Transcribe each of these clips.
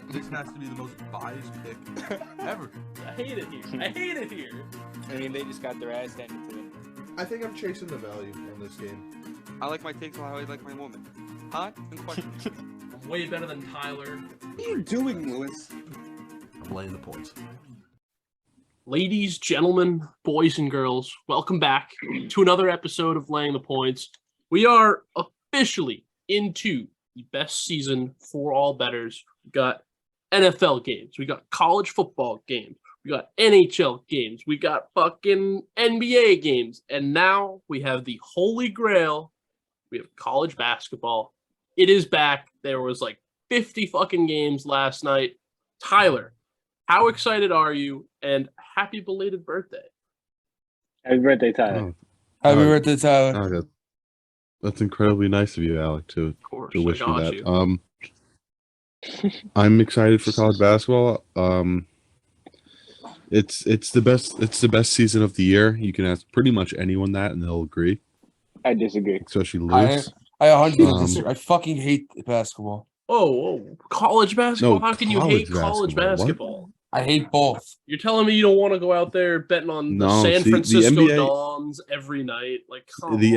This has to be the most biased pick ever. I hate it here. I mean, they just got their ass handed to them. I think I'm chasing the value on this game. I like my takes how I like my woman. Hot and questionable. I'm way better than Tyler. What are you doing, Lewis? I'm laying the points. Ladies, gentlemen, boys and girls, welcome back to another episode of Laying the Points. We are officially into the best season for all bettors. We got NFL games. We got college football games. We got NHL games. We got fucking NBA games. And now we have the holy grail. We have college basketball. It is back. There was like 50 fucking games last night. Tyler, how excited are you? And happy belated birthday. Happy birthday, Tyler. Happy birthday, Tyler. Oh, that's incredibly nice of you, Alec, to wish me that. I'm excited for college basketball. It's the best season of the year. You can ask pretty much anyone that, and they'll agree. I disagree. Especially Lewis. I 100% disagree. I fucking hate basketball. Oh, college basketball? No, How can you hate college basketball? basketball? I hate both. You're telling me you don't want to go out there betting on the San Francisco Dons every night? Like, come on. The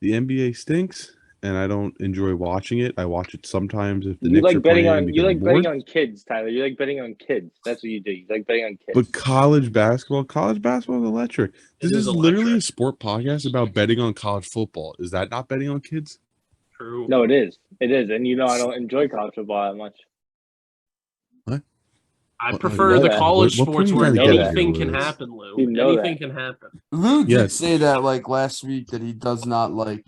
NBA stinks, and I don't enjoy watching it. I watch it sometimes if the Knicks are playing. You like betting on kids, Tyler. You like betting on kids. That's what you do. You like betting on kids. But college basketball is electric. This is literally a sport podcast about betting on college football. Is that not betting on kids? True. No, it is. It is. And I don't enjoy college football that much. What? I prefer the college sports where anything can happen, Lou. Anything can happen. Lou did say that like last week that he does not like.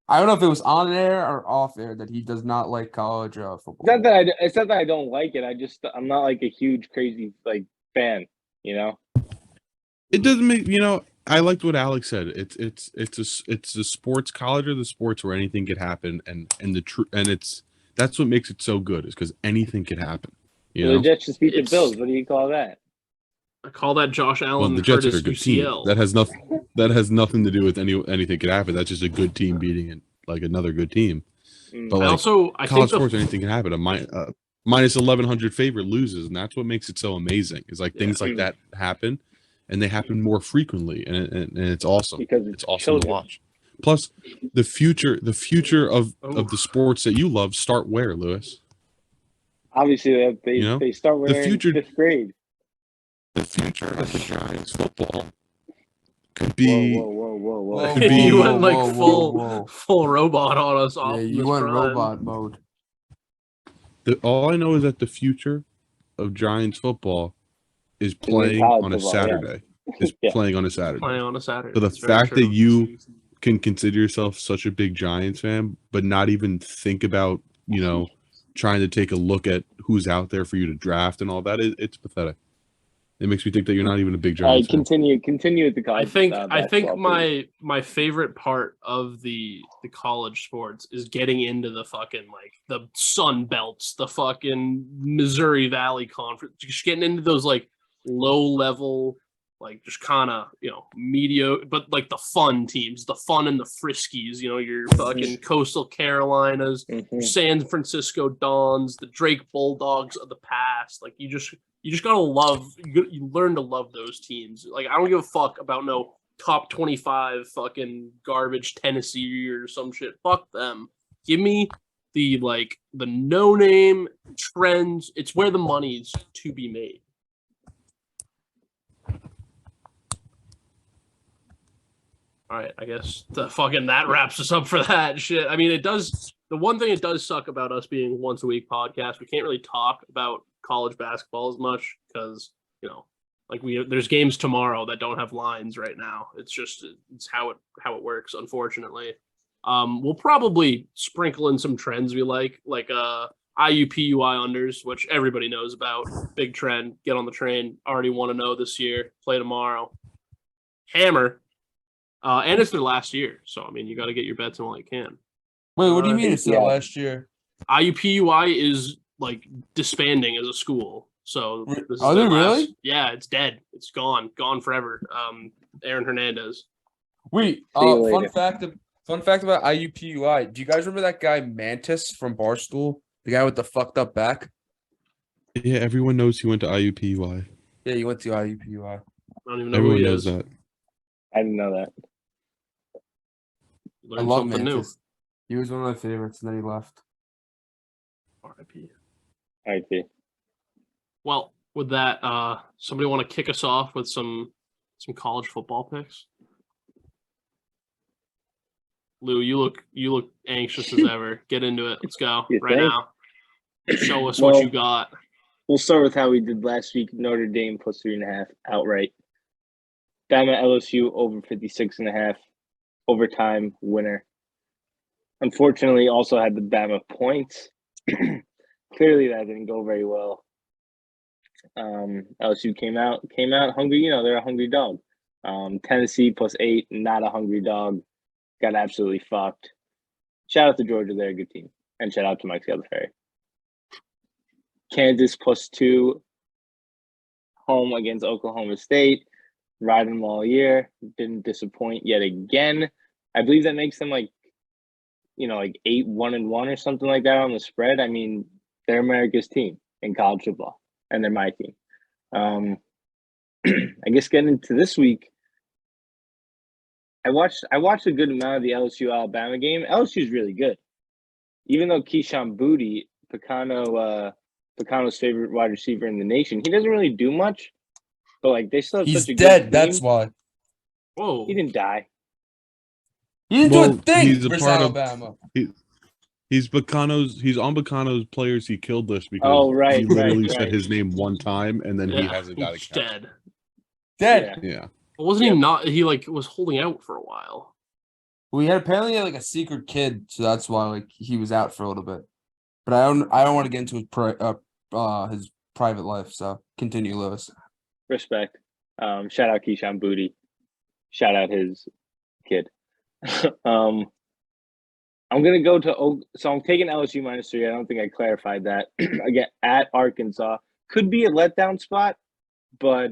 I don't know if it was on air or off air that he does not like college football. It's not that I don't like it. I'm not like a huge crazy like fan. It doesn't make I liked what Alex said. It's the sports college or the sports where anything could happen, and that's what makes it so good is because anything could happen. The Jets just beat the Bills. What do you call that? I call that Josh Allen. Well, the Jets are a good team. That has nothing to do with anything could happen. That's just a good team beating another good team. But I college sports, anything can happen. A minus 1,100 favorite loses, and that's what makes it so amazing. Is things like that happen, and they happen more frequently, and it's awesome. Because it's awesome to watch. Plus, the future of the sports that you love start where, Lewis? Obviously, they start when they're in 5th grade. The future of the Giants football could be. Whoa. Could be, you went full robot on us. Yeah, you went robot mode. All I know is that the future of Giants football is playing on a Saturday. Playing on a Saturday. So the fact that you can consider yourself such a big Giants fan, but not even think about trying to take a look at who's out there for you to draft and all that, it's pathetic. It makes me think that you're not even a big Giants fan. Continue with the college. I think my favorite part of the college sports is getting into the fucking the Sun Belts, the fucking Missouri Valley Conference, just getting into those low level, just kind of mediocre, but the fun teams, the fun and the friskies, your fucking Coastal Carolinas, San Francisco Dons, the Drake Bulldogs of the past. You just gotta love. You learn to love those teams. I don't give a fuck about no top 25 fucking garbage Tennessee or some shit. Fuck them. Give me the no name trends. It's where the money's to be made. All right, I guess that wraps us up for that shit. I mean, it does. The one thing it does suck about us being a once a week podcast, we can't really talk about college basketball as much because there's games tomorrow that don't have lines right now. It's how it works, unfortunately. We'll probably sprinkle in some trends we like IUPUI unders, which everybody knows about. Big trend. Get on the train. Already want to know this year. Play tomorrow. Hammer. And it's their last year, so I mean, you got to get your bets in while you can. Wait, what do you mean it's their last year? IUPUI is disbanding as a school. So are they really? Yeah, it's dead. It's gone forever. Aaron Hernandez. Wait, fun fact about IUPUI. Do you guys remember that guy Mantis from Barstool? The guy with the fucked up back. Yeah, everyone knows he went to IUPUI. Yeah, he went to IUPUI. I don't even know Everyone who he knows is. that. I didn't know that. Learn I love something Mantis. He was one of my favorites, and then he left. new. RIP. I see. Well, with that, somebody want to kick us off with some college football picks? Lou, you look anxious as ever. Get into it. Let's go You right think? now. Show us what you got. We'll start with how we did last week. Notre Dame plus 3.5 outright. Bama LSU over 56.5 overtime winner. Unfortunately, also had the Bama points. Clearly, that didn't go very well. LSU came out hungry. You know, they're a hungry dog. Tennessee plus 8, not a hungry dog. Got absolutely fucked. Shout out to Georgia, they're a good team. And shout out to Mike Scalaferri. Kansas plus 2, home against Oklahoma State. Riding them all year. Didn't disappoint yet again. I believe that makes them like 8-1-1 or something like that on the spread. I mean, they're America's team in college football, and they're my team. I guess getting into this week, I watched a good amount of the LSU Alabama game. LSU is really good, even though Keyshawn Booty, Picano's favorite wide receiver in the nation, he doesn't really do much. But like they still have He's such a dead. good team. That's why. Whoa. He didn't die. He didn't do a thing he's a versus part Alabama. He's on Bacano's players he killed list because he literally said his name one time and then he hasn't got it. Dead. Dead. Yeah. Well, wasn't he not? He was holding out for a while. We had apparently like a secret kid, so that's why like he was out for a little bit. But I don't want to get into his private life. So continue, Lewis. Respect. Shout out Keyshawn Booty. Shout out his kid. I'm gonna go to so I'm taking LSU -3. I don't think I clarified that. Again, at Arkansas could be a letdown spot, but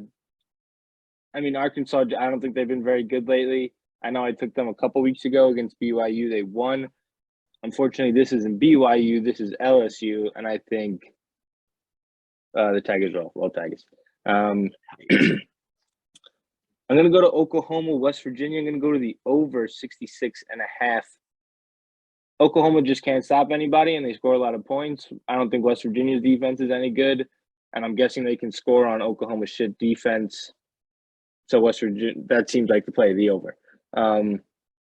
I mean Arkansas. I don't think they've been very good lately. I know I took them a couple weeks ago against BYU. They won. Unfortunately, this isn't BYU. This is LSU, and I think the Tigers roll. Well, Tigers. I'm going to go to Oklahoma, West Virginia. I'm going to go to the over 66.5. Oklahoma just can't stop anybody, and they score a lot of points. I don't think West Virginia's defense is any good, and I'm guessing they can score on Oklahoma's shit defense. So West Virginia, that seems like the play, the over.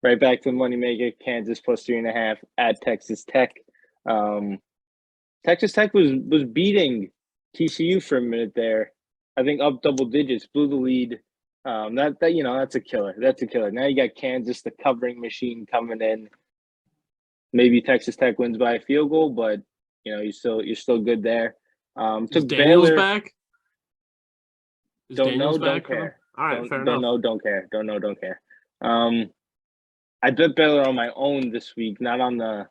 Right back to the moneymaker, Kansas plus 3.5 at Texas Tech. Texas Tech was beating TCU for a minute there. I think up double digits, blew the lead. That's a killer. That's a killer. Now you got Kansas, the covering machine, coming in. Maybe Texas Tech wins by a field goal, but you're still good there. Is Daniels back? Don't know, don't care. All right, fair enough. Don't know, don't care. Don't know, don't care. I bet Baylor on my own this week, not on the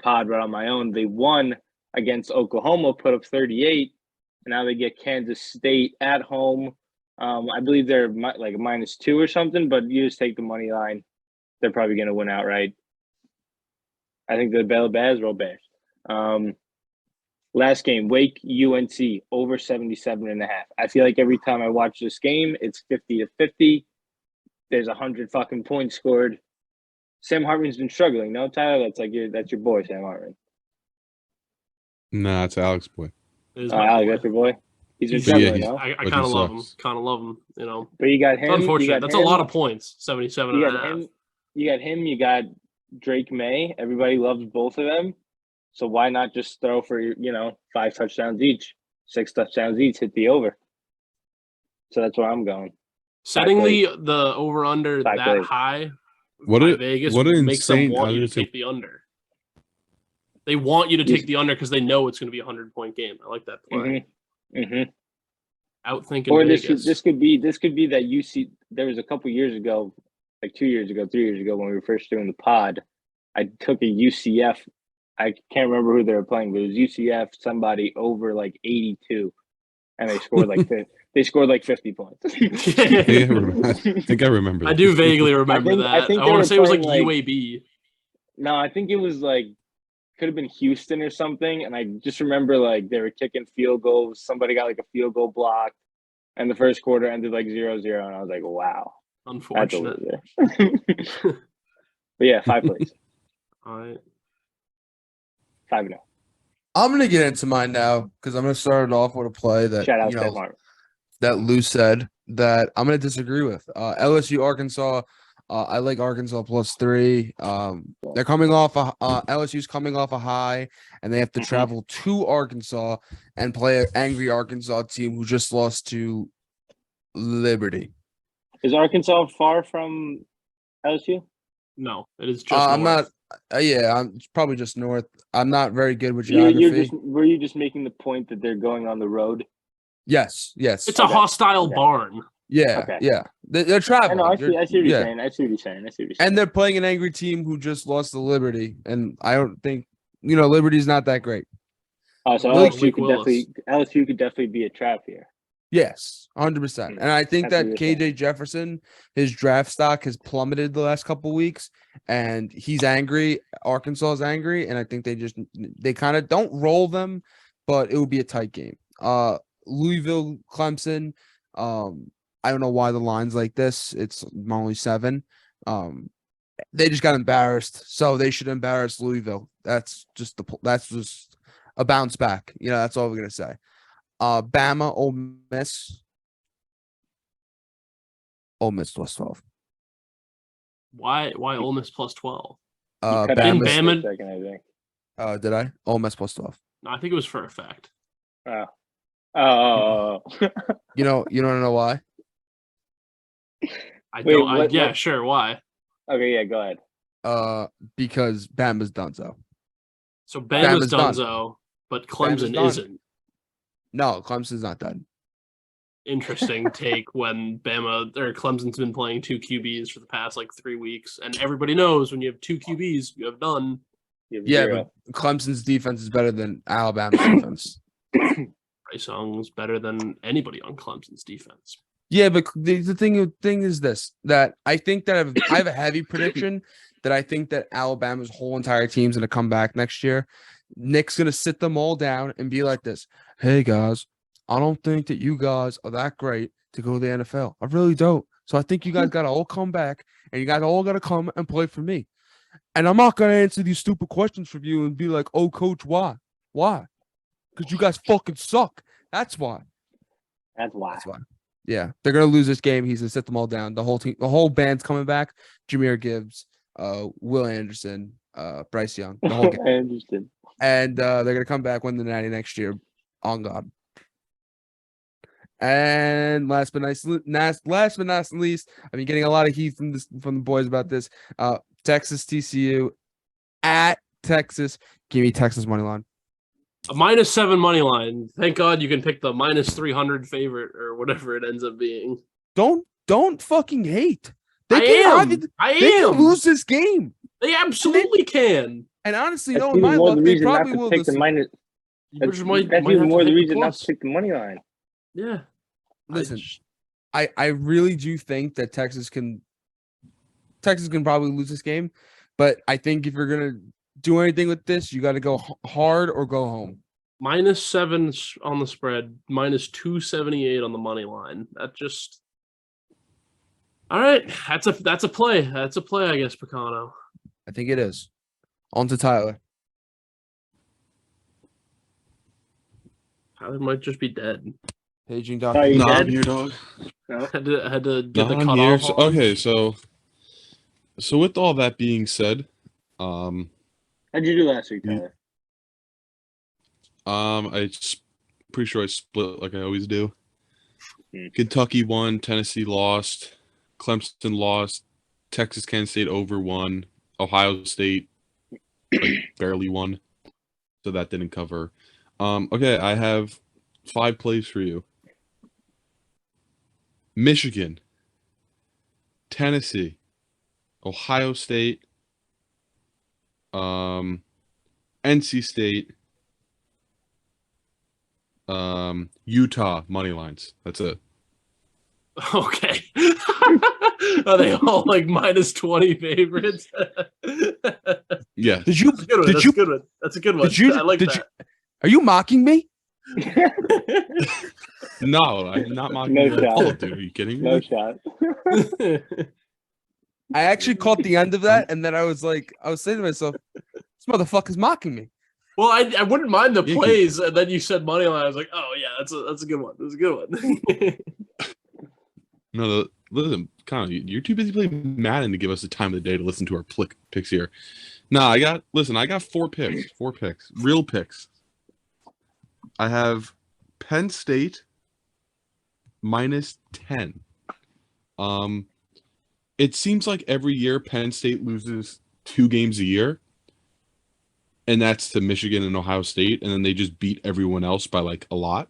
pod, but on my own. They won against Oklahoma, put up 38, and now they get Kansas State at home. I believe they're like a -2 or something, but you just take the money line. They're probably going to win outright. I think the Baylor Bears roll Bears. Last game, Wake UNC over 77.5. I feel like every time I watch this game, it's 50-50. There's 100 fucking points scored. Sam Hartman's been struggling. No, Tyler, that's your boy, Sam Hartman. Nah, it's Alex boy. Alex, that's your boy. He's been struggling, no? I kind of love him. Kind of love him. But you got him. It's unfortunate. That's a lot of points. 77. You got him. You got Drake May. Everybody loves both of them. So why not just throw for 5 touchdowns each, 6 touchdowns each, hit the over? So that's where I'm going. Setting the over under that high. Vegas makes them want you to take the under. They want you to take the under because they know it's going to be a 100-point game. I like that play. Outthinking or Vegas. This could be that UC. There was a couple years ago, like 2 years ago, 3 years ago, when we were first doing the pod. I took a UCF. I can't remember who they were playing, but it was UCF somebody over like 82, and they scored like 50 points. I think I remember that. I do vaguely remember that. I want to say it was like UAB. No, I think it was like could have been Houston or something, and I just remember like they were kicking field goals. Somebody got like a field goal blocked, and the first quarter ended like 0-0, and I was like, wow. Unfortunate. But yeah, 5 plays. All right. 5-0. I'm gonna get into mine now because I'm gonna start it off with a play that Shout out Steph Martin. that Lou said that I'm gonna disagree with. LSU Arkansas. I like Arkansas +3. They're coming off LSU's coming off a high, and they have to travel to Arkansas and play an angry Arkansas team who just lost to Liberty. Is Arkansas far from LSU? No, it is just. I'm not. I'm probably just north. I'm not very good with geography. Were you just making the point that they're going on the road? Yes. It's a hostile barn. Yeah, yeah. They're traveling. I see what you're saying. And they're playing an angry team who just lost to Liberty, and I don't think Liberty's not that great. Oh, so LSU could definitely be a trap here. Yes, 100%. And I think that KJ Jefferson, his draft stock has plummeted the last couple of weeks, and he's angry. Arkansas is angry, and I think they kind of don't roll them, but it would be a tight game. Louisville, Clemson. I don't know why the line's like this. It's only 7. They just got embarrassed, so they should embarrass Louisville. That's just a bounce back. That's all we're gonna say. Bama, Ole Miss. Ole Miss +12. Why Ole Miss +12? Bama. Did I? Ole Miss +12. No, I think it was for a fact. Oh. You don't know why? Sure. Why? Okay, yeah, go ahead. Because Bama's donezo. So Bama's donezo, but Clemson isn't. No, Clemson's not done. Interesting take when Clemson's been playing 2 QBs for the past 3 weeks, and everybody knows when you have 2 QBs, you have done. Yeah, but Clemson's defense is better than Alabama's defense. Bryce Young's better than anybody on Clemson's defense. Yeah, but the thing is this, that I think that I have a heavy prediction that I think that Alabama's whole entire team's going to come back next year. Nick's going to sit them all down and be like this. Hey, guys, I don't think that you guys are that great to go to the NFL. I really don't. So I think you guys got to all come back, and you guys all got to come and play for me. And I'm not going to answer these stupid questions for you and be like, oh, coach, why? Why? Because you guys fucking suck. That's why. That's why. Yeah, they're gonna lose this game. He's gonna sit them all down. The whole team, the whole band's coming back. Jahmyr Gibbs, Will Anderson, Bryce Young, the whole game. Anderson. And they're gonna come back, win the Natty next year. On God. And last but not least, I've been getting a lot of heat from the boys about this. Texas TCU at Texas. Give me Texas money line. A -7 money line. Thank God you can pick the -300 favorite or whatever it ends up being. Don't fucking hate. They can lose this game. They absolutely can. And honestly, in my luck, they probably will. That's even more the reason not to pick the money line. Yeah. Listen, I really do think that Texas can probably lose this game, but I think if you're gonna do anything with this, you got to go hard or go home. -7 on the spread, -278 on the money line. That just all right. That's a play. That's a play, I guess, Picano. I think it is. On to Tyler. Tyler might just be dead. Paging Doc. I'm here, dog. No? Had to get the I'm cutoff. here. Okay, so with all that being said, how'd you do last week, Tyler? Pretty sure I split like I always do. Kentucky won, Tennessee lost, Clemson lost, Texas Kansas State over won, Ohio State barely won, so that didn't cover. Okay, I have 5 plays for you. Michigan, Tennessee, Ohio State, NC State, Utah money lines. That's it. Okay. Are they all -20 favorites? Yeah. Did you? That's a good one. Did That's you? a good one. That's a good one. Did you? I like did that. Are you mocking me? No, I'm not mocking No you at shot. all, dude. Are you kidding me? No shot. I actually caught the end of that, and then I was saying to myself, "This motherfucker's mocking me." Well, I wouldn't mind the Yeah, plays, and then you said money line. I was like, oh yeah, that's a good one. That's a good one. No, listen, Connor, you're too busy playing Madden to give us the time of the day to listen to our picks here. No, I got 4 picks. 4 picks. Real picks. I have Penn State -10. It seems like every year Penn State loses 2 games a year. And that's to Michigan and Ohio State, and then they just beat everyone else by like a lot.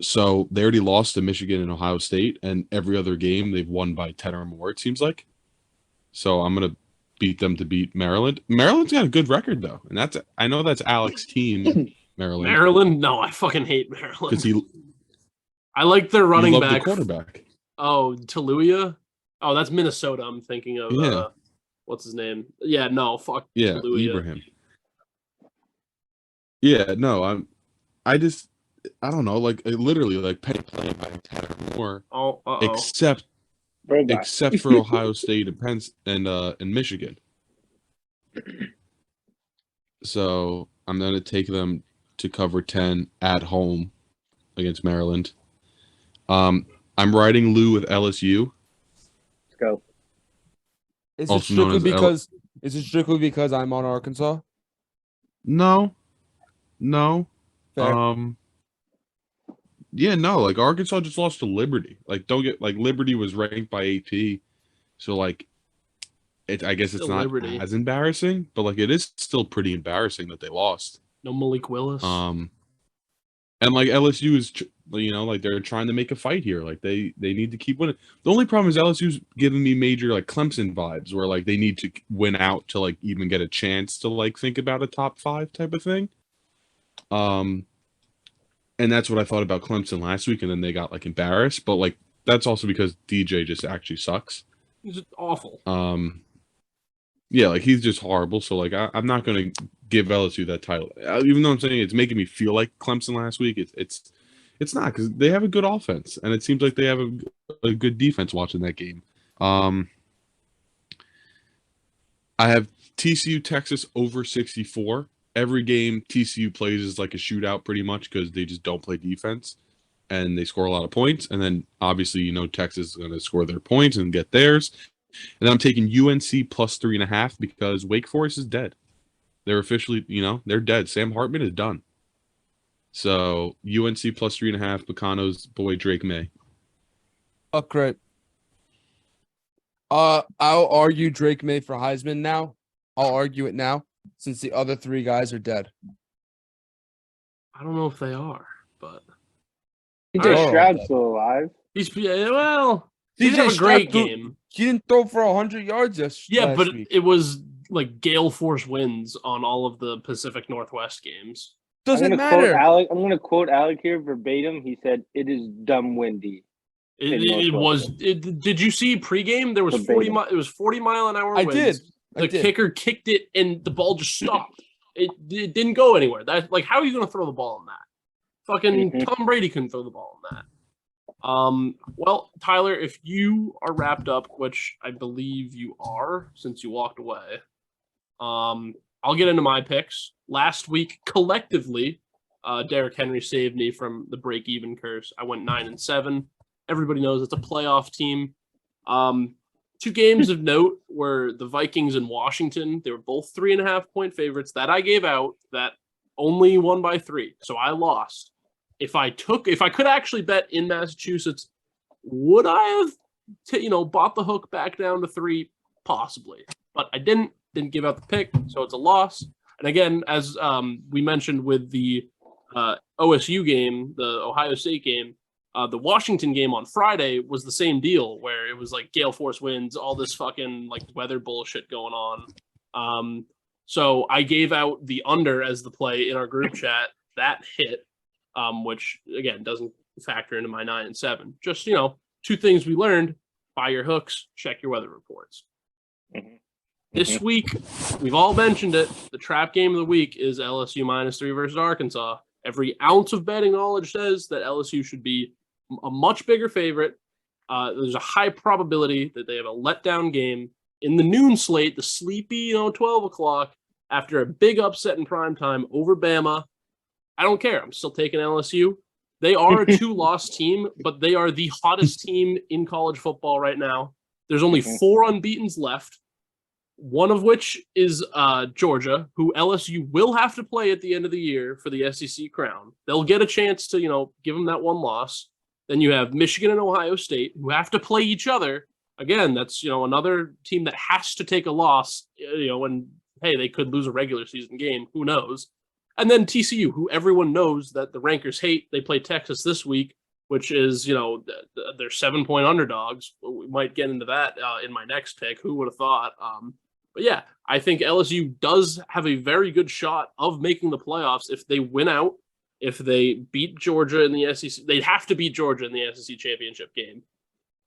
So they already lost to Michigan and Ohio State, and every other game they've won by 10 or more, it seems like. So I'm gonna beat them to beat Maryland. Maryland's got a good record though, and I know that's Alex's team, Maryland. Maryland? No, I fucking hate Maryland. Because I like their running the back. quarterback. Oh, Taluya? Oh, that's Minnesota. I'm thinking of what's his name? Yeah, no, fuck Taluya. Ibrahim. Yeah, no, I don't know, like literally like playing by 10 or more. Except for Ohio State and Penn and Michigan. So I'm gonna take them to cover 10 at home against Maryland. I'm riding Lou with LSU. Let's go. Is it strictly because I'm on Arkansas? No. Fair. Yeah, no, like Arkansas just lost to Liberty. Like Liberty was ranked by AP. So like I guess it's not Liberty. as embarrassing, but like it is still pretty embarrassing that they lost. No Malik Willis. And like LSU is like they're trying to make a fight here. Like they need to keep winning. The only problem is LSU's giving me major like Clemson vibes where like they need to win out to like even get a chance to like think about a top 5 type of thing. And that's what I thought about Clemson last week, and then they got like embarrassed. But like that's also because DJ just actually sucks. He's just awful. Yeah, like he's just horrible. So like I'm not going to give LSU that title, even though I'm saying it's making me feel like Clemson last week. It's not, because they have a good offense, and it seems like they have a good defense watching that game. I have TCU Texas over 64. Every game TCU plays is like a shootout pretty much because they just don't play defense and they score a lot of points. And then obviously, Texas is going to score their points and get theirs. And then I'm taking UNC plus 3.5 because Wake Forest is dead. They're officially, they're dead. Sam Hartman is done. So UNC plus 3.5, Bacano's boy Drake May. Oh, great. I'll argue Drake May for Heisman now. I'll argue it now since the other 3 guys are dead. I don't know if they are, but DJ Stroud's still alive. He didn't have a great game. He didn't throw for 100 yards yesterday. Yeah, but it was like gale force winds on all of the Pacific Northwest games. Doesn't matter. I'm going to quote Alec here verbatim. He said, "It is dumb windy." It was. Did you see pregame? There was 40 mile. It was 40-mile-an-hour winds. The kicker kicked it, and the ball just stopped. It didn't go anywhere. That how are you going to throw the ball on that? Fucking Tom Brady couldn't throw the ball on that. Well, Tyler, if you are wrapped up, which I believe you are, since you walked away, I'll get into my picks. Last week, collectively, Derrick Henry saved me from the break-even curse. I went 9-7. Everybody knows it's a playoff team. 2 games of note were the Vikings and Washington. They were both 3.5-point favorites that I gave out that only won by 3. So I lost. If I could actually bet in Massachusetts, would I have, bought the hook back down to 3? Possibly. But I didn't give out the pick, so it's a loss. And again, as we mentioned with the OSU game, the Ohio State game, the Washington game on Friday was the same deal where it was like gale force winds, all this fucking like weather bullshit going on. So I gave out the under as the play in our group chat. That hit, which again doesn't factor into my 9-7. Just 2 things we learned: buy your hooks, check your weather reports. Mm-hmm. This week, we've all mentioned it. The trap game of the week is LSU -3 versus Arkansas. Every ounce of betting knowledge says that LSU should be a much bigger favorite. There's a high probability that they have a letdown game in the noon slate, the sleepy, 12 o'clock, after a big upset in primetime over Bama. I don't care. I'm still taking LSU. They are a 2-loss team, but they are the hottest team in college football right now. There's only 4 unbeatens left, one of which is Georgia, who LSU will have to play at the end of the year for the SEC crown. They'll get a chance to, give them that one loss. Then you have Michigan and Ohio State, who have to play each other. Again, that's, another team that has to take a loss, when, hey, they could lose a regular season game. Who knows? And then TCU, who everyone knows that the rankers hate. They play Texas this week, which is, they're 7-point underdogs. We might get into that in my next pick. Who would have thought? But yeah, I think LSU does have a very good shot of making the playoffs if they win out. If they beat Georgia in the SEC, they'd have to beat Georgia in the SEC championship game.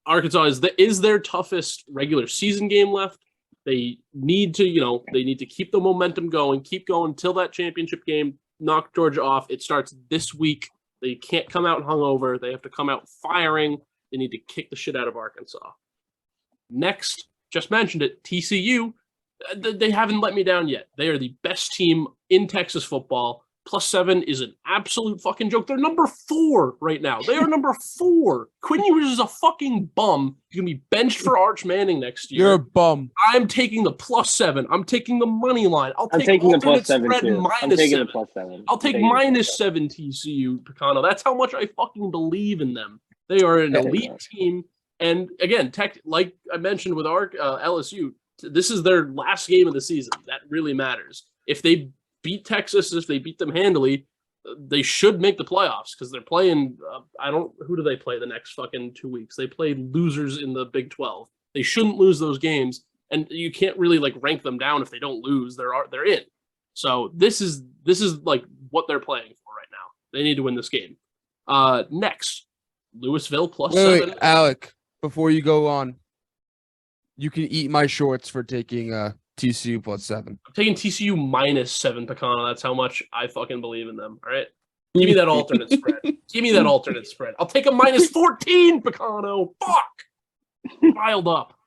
Arkansas is their toughest regular season game left. They need to, they need to keep the momentum going, keep going till that championship game, knock Georgia off. It starts this week. They can't come out hungover. They have to come out firing. They need to kick the shit out of Arkansas. Next, just mentioned it, TCU. They haven't let me down yet. They are the best team in Texas football. +7 is an absolute fucking joke. They're number 4 right now. They are number 4. Quinn Ewers is a fucking bum. He's going to be benched for Arch Manning next year. You're a bum. I'm taking the +7. I'm taking the money line. I'm taking the +7 too. I'm taking the +7. I'll take -7 TCU, Picano. That's how much I fucking believe in them. They are an elite team. And again, like I mentioned with LSU, this is their last game of the season. That really matters. If they beat Texas, if they beat them handily, they should make the playoffs because they're playing. Who do they play the next fucking 2 weeks? They play losers in the Big 12. They shouldn't lose those games, and you can't really like rank them down if they don't lose. They're in. So this is like what they're playing for right now. They need to win this game. Next, Louisville +7. Wait, Alec, before you go on, you can eat my shorts for taking TCU +7. I'm taking TCU -7, Picano. That's how much I fucking believe in them. All right. Give me that alternate spread. Give me that alternate spread. I'll take a -14, Picano. Fuck. Riled up.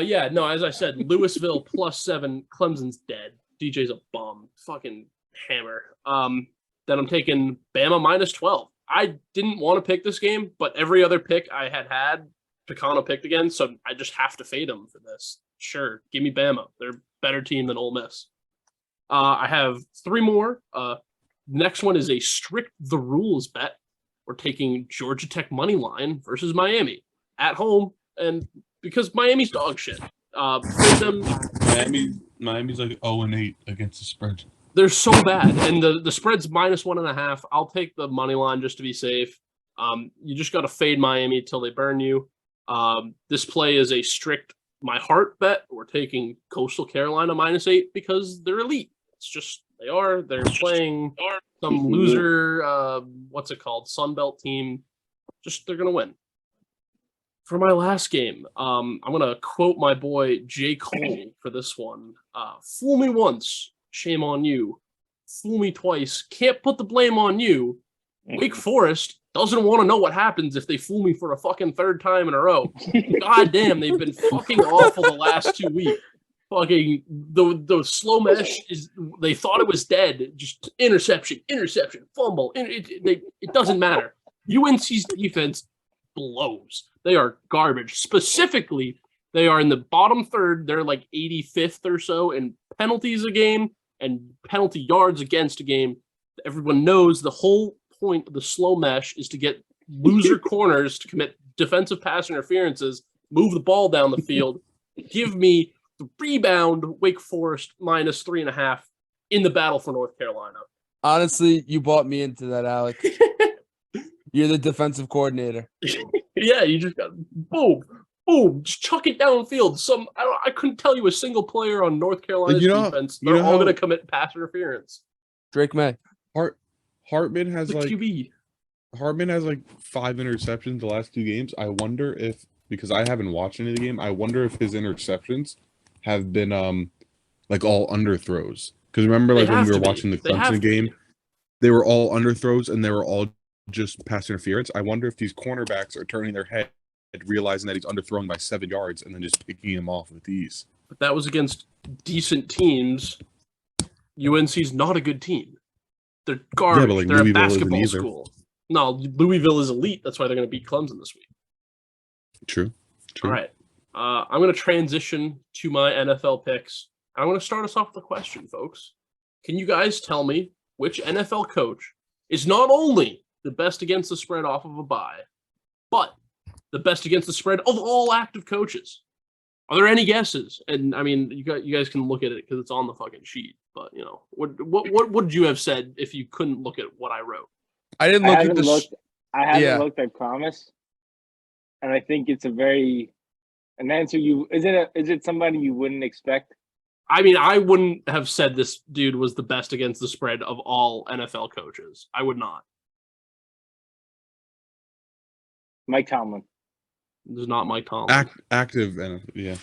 Yeah, no, as I said, Louisville +7. Clemson's dead. DJ's a bum. Fucking hammer. Then I'm taking Bama -12. I didn't want to pick this game, but every other pick I had, Picano picked again, so I just have to fade him for this. Sure, give me Bama. They're a better team than Ole Miss. I have 3 more. Next one is a strict the rules bet. We're taking Georgia Tech money line versus Miami at home, and because Miami's dog shit. Them, Miami's like 0-8 against the spread. They're so bad, and the spread's -1.5. I'll take the money line just to be safe. You just got to fade Miami till they burn you. This play is a strict my heart bet. We're taking Coastal Carolina -8 because they're elite. It's just they're playing some loser what's it called, Sun Belt team. Just they're gonna win. For my last game, I'm gonna quote my boy J. Cole for this one. Fool me once, shame on you. Fool me twice, can't put the blame on you. Wake Forest doesn't want to know what happens if they fool me for a fucking 3rd time in a row. God damn, they've been fucking awful the last 2 weeks. Fucking the slow mesh is. They thought it was dead. Just interception, fumble. It doesn't matter. UNC's defense blows. They are garbage. Specifically, they are in the bottom 3rd. They're like 85th or so in penalties a game and penalty yards against a game. Everyone knows the whole point of the slow mesh is to get loser corners to commit defensive pass interferences, move the ball down the field. Give me the rebound, Wake Forest -3.5 in the battle for North Carolina. Honestly, you bought me into that, Alec. You're the defensive coordinator. Yeah, you just got boom, just chuck it downfield. I couldn't tell you a single player on North Carolina's defense. They're all going to commit pass interference. Drake May. Hartman has like QB. Hartman has like 5 interceptions the last 2 games. I wonder if, because I haven't watched any of the game, I wonder if his interceptions have been like all underthrows. Because remember, like when we were watching the Clemson game, they were all underthrows and they were all just pass interference. I wonder if these cornerbacks are turning their head, realizing that he's underthrown by 7 yards, and then just picking him off with ease. But that was against decent teams. UNC's not a good team. They're garbage. Yeah, but like they're Louisville a basketball school. No, Louisville is elite. That's why they're going to beat Clemson this week. True. All right. I'm going to transition to my NFL picks. I'm going to start us off with a question, folks. Can you guys tell me which NFL coach is not only the best against the spread off of a bye, but the best against the spread of all active coaches? Are there any guesses? And I mean, you guys can look at it because it's on the fucking sheet. But you know, what would you have said if you couldn't look at what I wrote? I didn't look at this. I haven't looked. I promise. And I think it's an answer you is it somebody you wouldn't expect? I mean, I wouldn't have said this dude was the best against the spread of all NFL coaches. I would not. Mike Tomlin. This is not Mike Tomlin. Active, yeah.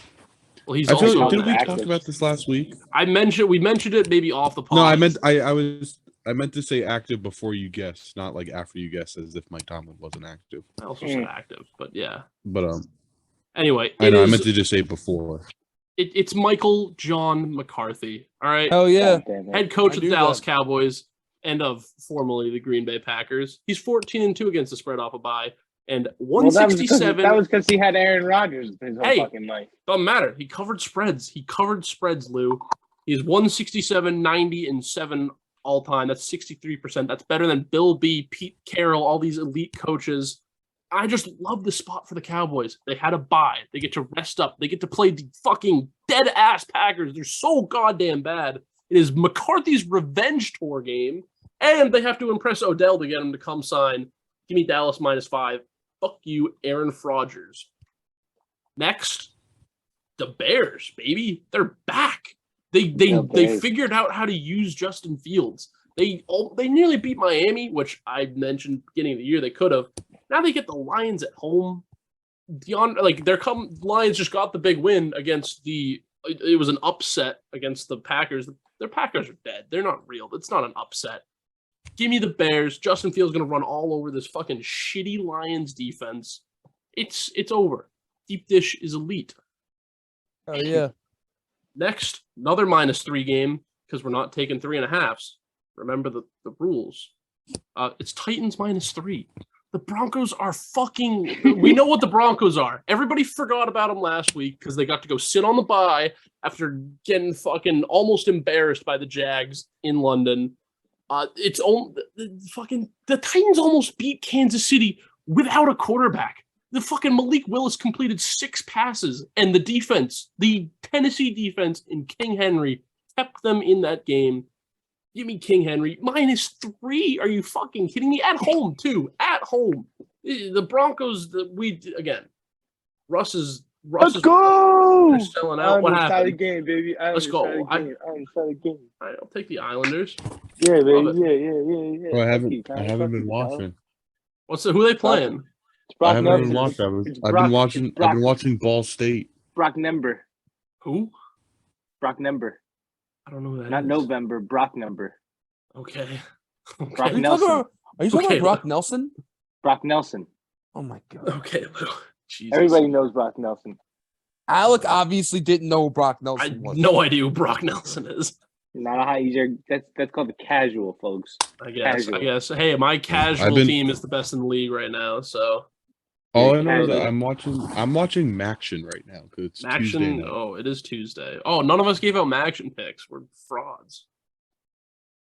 Well, he's also like, didn't we talk about this last week? We mentioned it maybe off the pod. No, I meant to say active before you guess, not like after you guess, as if Mike Tomlin wasn't active. I also said active, but yeah. But anyway, I meant to just say before. It's Michael John McCarthy. All right. Hell yeah. Head coach of the Dallas Cowboys and of formerly the Green Bay Packers. He's 14-2 against the spread off a bye. And 167. That was because he had Aaron Rodgers his whole fucking life. Doesn't matter. He covered spreads. Lou. He's 167, 90, and 7 all time. That's 63%. That's better than Bill B, Pete Carroll, all these elite coaches. I just love the spot for the Cowboys. They had a bye. They get to rest up. They get to play the fucking dead-ass Packers. They're so goddamn bad. It is McCarthy's revenge tour game, and they have to impress Odell to get him to come sign. Give me Dallas -5. Fuck you, Aaron Rodgers. Next, the Bears, baby. They're back. They figured out how to use Justin Fields. They nearly beat Miami, which I mentioned beginning of the year they could have. Now they get the Lions at home. Lions just got the big win against it was an upset against the Packers. Their Packers are dead. They're not real. It's not an upset. Give me the Bears. Justin Fields going to run all over this fucking shitty Lions defense. It's over. Deep dish is elite. Oh yeah. Next, another -3 game because we're not taking 3.5s. Remember the rules. It's Titans -3. The Broncos are we know what the Broncos are. Everybody forgot about them last week because they got to go sit on the bye after getting fucking almost embarrassed by the Jags in London. The Titans almost beat Kansas City without a quarterback. The fucking Malik Willis completed 6 passes, and the defense, the Tennessee defense in King Henry, kept them in that game. Give me King Henry -3. Are you fucking kidding me? At home too. At home. The Broncos. Russ is. Let's go. They're selling out. What happened? The game, baby. Let's go. I'm the game. All right, I'll take the Islanders. Yeah, baby. Yeah. Well, I haven't been watching. Who are they playing? I haven't been watching. I've been watching Ball State. Brock Nember. Who? Brock Nember. I don't know who that Not is. November. Brock Nember. Okay. Brock Nelson. Are you talking about Brock Nelson? Brock Nelson. Oh my god. Okay. Jesus. Everybody knows Brock Nelson. Alec obviously didn't know who Brock Nelson was. I have no idea who Brock Nelson is. Not a high user. That's called the casual, folks. I guess. Hey, my casual team is the best in the league right now. So. All I know is that I'm watching Maction right now because it's Tuesday night. Oh, it is Tuesday. Oh, none of us gave out Maction picks. We're frauds.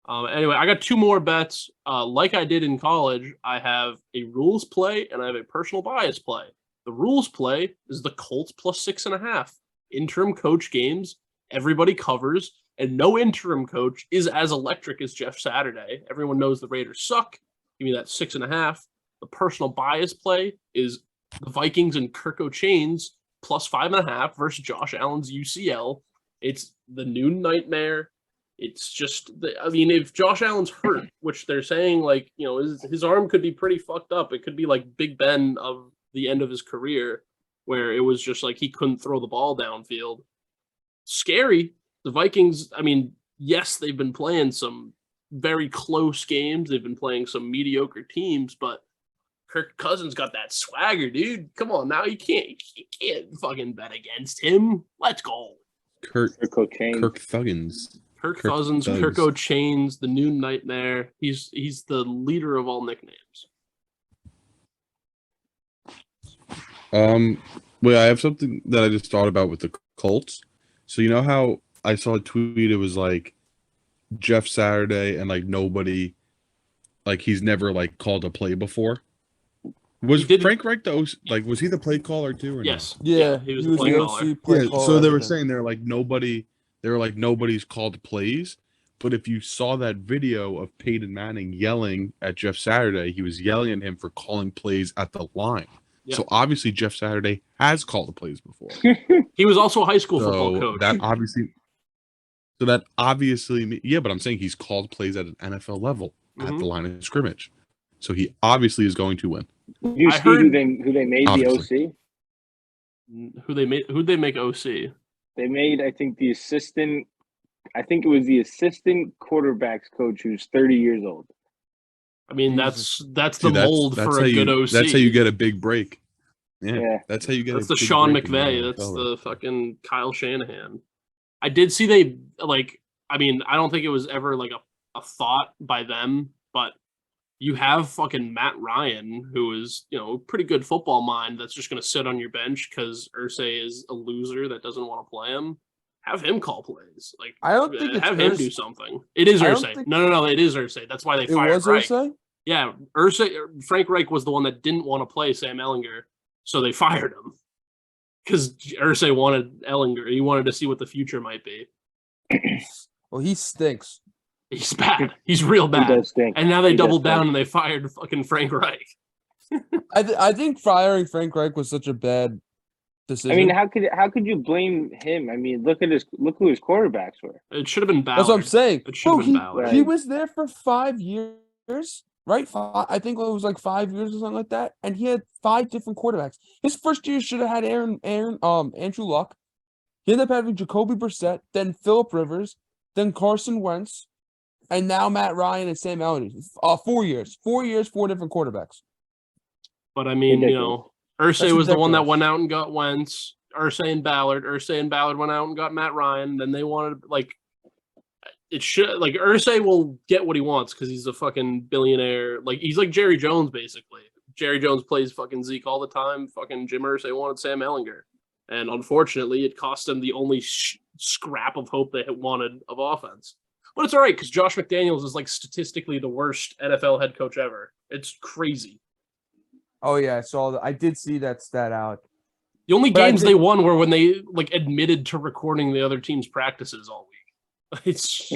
Anyway, I got 2 more bets. Like I did in college, I have a rules play and I have a personal bias play. The rules play is the Colts +6.5. Interim coach games, everybody covers, and no interim coach is as electric as Jeff Saturday. Everyone knows the Raiders suck. Give me that 6.5. The personal bias play is the Vikings and Kirko Chainz +5.5 versus Josh Allen's UCL. It's the noon nightmare. It's just, if Josh Allen's hurt, which they're saying, his arm could be pretty fucked up. It could be like Big Ben of the end of his career, where it was just like he couldn't throw the ball downfield. scary. The Vikings, I mean, yes, they've been playing some very close games. They've been playing some mediocre teams, but Kirk Cousins got that swagger, dude. Come on now, you can't fucking bet against him. Let's go. Kirk Thuggins. Kirk Cousins, Kirko Chainz, the new nightmare. He's the leader of all nicknames. Well, I have something that I just thought about with the Colts. So you know how I saw a tweet, it was like Jeff Saturday and like nobody, like he's never like called a play before. Was Frank Reich was he the play caller too? Or yes. No? Yeah, he was the play caller. Caller. So they were saying nobody's called plays. But if you saw that video of Peyton Manning yelling at Jeff Saturday, he was yelling at him for calling plays at the line. Yeah. So obviously Jeff Saturday has called the plays before. He was also a high school football coach. That obviously, yeah, but I'm saying he's called plays at an NFL level at the line of scrimmage. So he obviously is going to win. You see who they made obviously. The OC? Who'd they make OC? They made, I think it was the assistant quarterbacks coach who's 30 years old. I mean, that's the mold for a good OC. That's how you get a big break. Yeah. That's how you get. That's the Sean McVay. That's the fucking Kyle Shanahan. I did see they I mean, I don't think it was ever like a thought by them, but you have fucking Matt Ryan, who is, a pretty good football mind that's just going to sit on your bench because Irsay is a loser that doesn't want to play him. Have him call plays. Like, I don't think have him do something. It is Irsay. No, it is Irsay. That's why they fired Reich. Irsay? Yeah, Frank Reich was the one that didn't want to play Sam Ehlinger, so they fired him because Irsay wanted Ehlinger. He wanted to see what the future might be. Well, he stinks. He's bad. He's real bad. He does stink. And now they doubled down and they fired fucking Frank Reich. I think firing Frank Reich was such a bad decision. I mean, how could you blame him? I mean, look who his quarterbacks were. It should have been Ballard. That's what I'm saying. It should have been Ballard. He was there for 5 years, right? I think it was like 5 years or something like that. And he had 5 different quarterbacks. His first year should have had Andrew Luck. He ended up having Jacoby Brissett, then Phillip Rivers, then Carson Wentz, and now Matt Ryan and Sam Ehlinger. 4 years. 4 years, 4 different quarterbacks. But I mean, Irsay was the one that went out and got Wentz. Irsay and Ballard went out and got Matt Ryan. Then they wanted Irsay will get what he wants because he's a fucking billionaire. Like, he's like Jerry Jones basically. Jerry Jones plays fucking Zeke all the time. Fucking Jim Irsay wanted Sam Ehlinger, and unfortunately, it cost them the only scrap of hope they had wanted of offense. But it's all right because Josh McDaniels is like statistically the worst NFL head coach ever. It's crazy. Oh yeah, I did see that stat out. The only games they won were when they admitted to recording the other team's practices all week. It's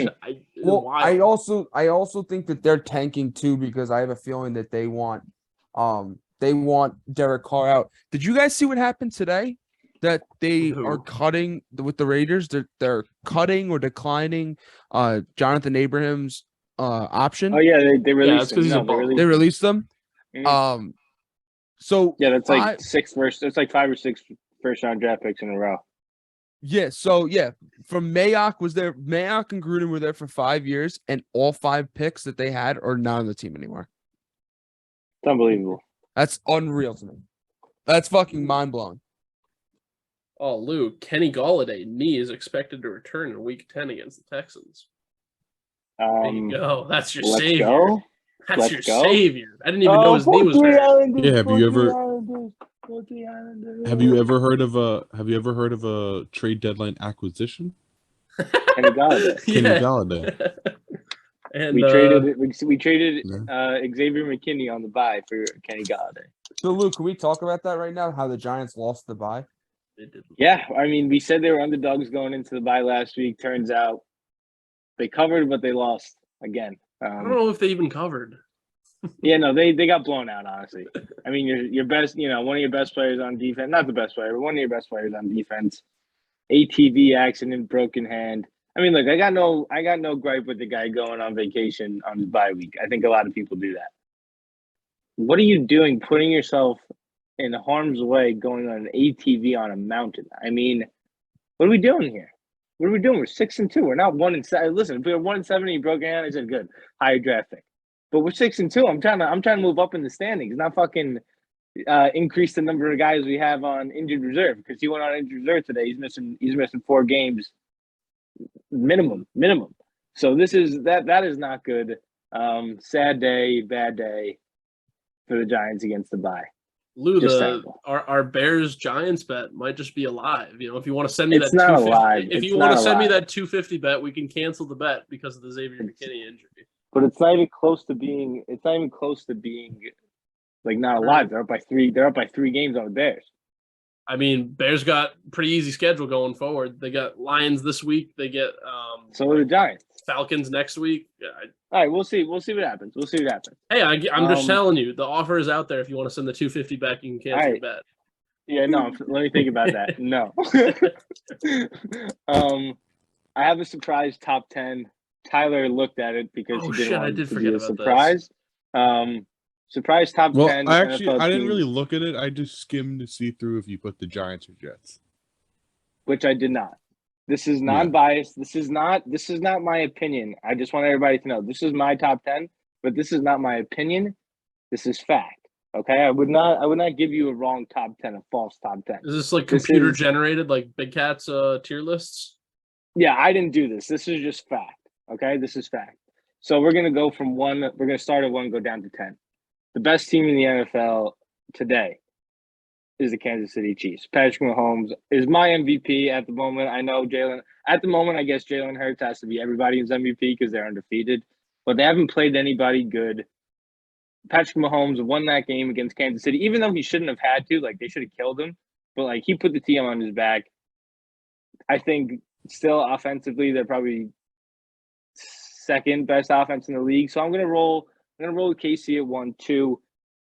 wild. I also think that they're tanking too because I have a feeling that they want Derek Carr out. Did you guys see what happened today? That they are cutting with the Raiders. They're cutting or declining Jonathan Abraham's option. Oh yeah, they released them. They released them. Mm-hmm. So yeah, that's like 5 or 6 first round draft picks in a row. Yeah. So yeah, from Mayock was there. Mayock and Gruden were there for 5 years, and all 5 picks that they had are not on the team anymore. It's unbelievable. That's unreal to me. That's fucking mind blowing. Oh, Lou, Kenny Golladay knee is expected to return in Week 10 against the Texans. There you go. That's your savior. Go. That's your savior. I didn't even know his knee was hurt. Yeah, have you ever heard of a trade deadline acquisition? Kenny Golladay. Kenny Golladay. And we traded Xavier McKinney on the bye for Kenny Golladay. So, Lou, can we talk about that right now? How the Giants lost the bye? Yeah, I mean, we said they were underdogs going into the bye last week. Turns out they covered, but they lost again. I don't know if they even covered. Yeah, no, they got blown out, honestly. I mean, your best, one of your best players on defense, not the best player, but one of your best players on defense. ATV accident, broken hand. I mean, look, I got no gripe with the guy going on vacation on his bye week. I think a lot of people do that. What are you doing putting yourself in harm's way going on an ATV on a mountain? I mean, what are we doing here? What are we doing? We're 6-2. We're not 1-7. Listen, if we were 1-7 and you broke it out, I said good, higher draft pick. But we're 6-2. I'm trying to move up in the standings, not fucking increase the number of guys we have on injured reserve, because he went on injured reserve today. He's missing 4 games minimum. So this is that is not good. Sad day, bad day for the Giants against the bye. Lou, our Bears Giants bet might just be alive. You know, if you want to send me It's that not 250, alive. if It's you want to not send me alive. that 250 bet, we can cancel the bet because of the Xavier McKinney injury. But it's not even close to being. It's not even close to being like not alive. They're up by 3. They're up by 3 games on the Bears. I mean, Bears got pretty easy schedule going forward. They got Lions this week. They get So are the Giants. Falcons next week. Yeah, All right, we'll see. We'll see what happens. Hey, I'm just telling you, the offer is out there. If you want to send the 250 back, you can cancel your bet. Yeah, no. Let me think about that. No. I have a surprise top 10. Tyler looked at it because he didn't want it to be a surprise. Surprise top 10. Well, I didn't really look at it. I just skimmed to see through if you put the Giants or Jets. Which I did not. This is non-biased. This is not my opinion. I just want everybody to know this is my top 10, but this is not my opinion. This is fact. Okay? I would not give you a wrong top 10, a false top 10. Is this like computer generated, like Big Cat's tier lists? Yeah, I didn't do this. This is just fact. Okay? This is fact. So we're gonna go from 1, we're gonna start at 1, go down to 10. The best team in the NFL today is the Kansas City Chiefs. Patrick Mahomes is my MVP at the moment. I know at the moment, I guess Jalen Hurts has to be everybody's MVP because they're undefeated, but they haven't played anybody good. Patrick Mahomes won that game against Kansas City, even though he shouldn't have had to. Like, they should have killed him, but like he put the team on his back. I think still offensively, they're probably second best offense in the league. So I'm gonna roll with KC at 1-2.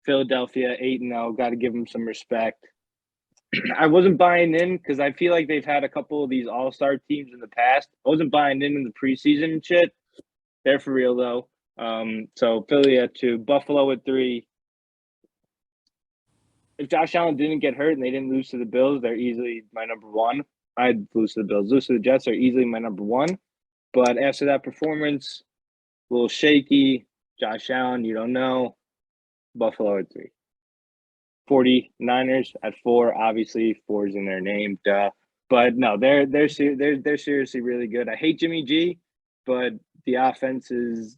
Philadelphia 8-0. Got to give them some respect. I wasn't buying in because I feel like they've had a couple of these all-star teams in the past. I wasn't buying in the preseason and shit. They're for real though. So Philly at 2, Buffalo at 3. If Josh Allen didn't get hurt and they didn't lose to the Bills, they're easily my number 1. I'd lose to the Bills. Lose to the Jets are easily my number 1. But after that performance, a little shaky. Josh Allen, you don't know. Buffalo at 3. 49ers at 4. Obviously, 4's in their name, duh. But no, they're seriously really good. I hate Jimmy G, but the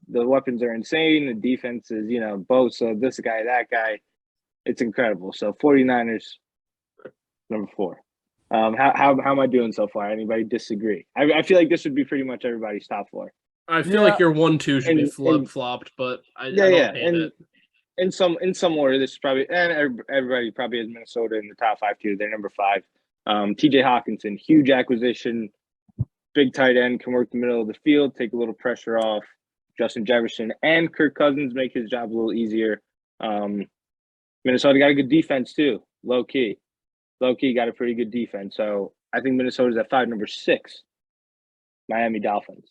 the weapons are insane. The defense is, both. So this guy, that guy, it's incredible. So 49ers, number 4. How am I doing so far? Anybody disagree? I feel like this would be pretty much everybody's top 4. I feel like your 1-2 should be flip-flopped, but I don't hate it. In some order, this is probably, and everybody probably has Minnesota in the top 5 too. They're number 5. TJ Hawkinson, huge acquisition, big tight end, can work the middle of the field, take a little pressure off. Justin Jefferson and Kirk Cousins make his job a little easier. Minnesota got a good defense too, low key got a pretty good defense. So I think Minnesota's at 5. Number 6, Miami Dolphins.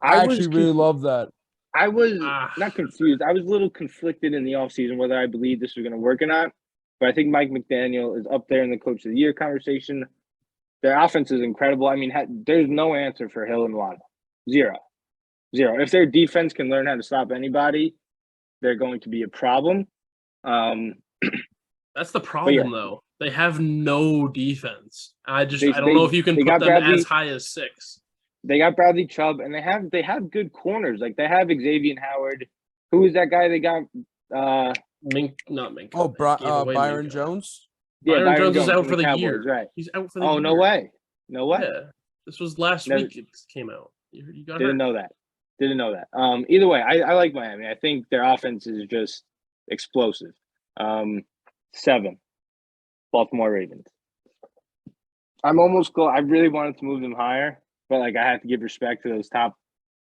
I actually really love that. I was not confused. I was a little conflicted in the offseason whether I believe this was going to work or not. But I think Mike McDaniel is up there in the Coach of the Year conversation. Their offense is incredible. I mean, there's no answer for Hill and Waddle. Zero. If their defense can learn how to stop anybody, they're going to be a problem. That's the problem, though. They have no defense. I don't know if you can put them as high as 6. They got Bradley Chubb, and they have good corners. Like, they have Xavier Howard. Who is that guy they got? Not Mink. Oh, Byron Jones? Yeah, Byron Jones is out for the Cowboys, year. Right. He's out for the year. Oh, no way. Yeah. This was last week it came out. You got Didn't know that. Either way, I like Miami. I think their offense is just explosive. 7, Baltimore Ravens. I'm almost close. I really wanted to move them higher, but I have to give respect to those top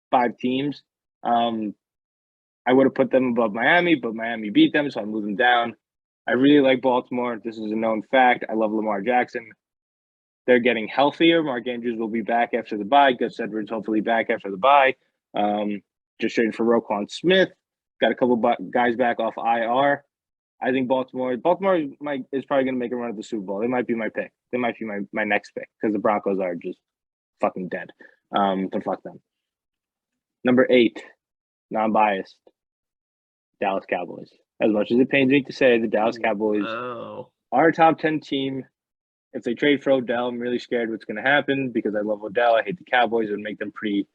5 teams. I would have put them above Miami, but Miami beat them, so I moved them down. I really like Baltimore. This is a known fact. I love Lamar Jackson. They're getting healthier. Mark Andrews will be back after the bye. Gus Edwards hopefully back after the bye. Just traded for Roquan Smith. Got a couple guys back off IR. I think Baltimore is probably going to make a run at the Super Bowl. They might be my pick. They might be my next pick because the Broncos are just fucking dead. But fuck them. Number 8, non-biased, Dallas Cowboys. As much as it pains me to say, the Dallas Cowboys are a top 10 team. If they trade for Odell, I'm really scared what's going to happen because I love Odell. I hate the Cowboys. It would make them pretty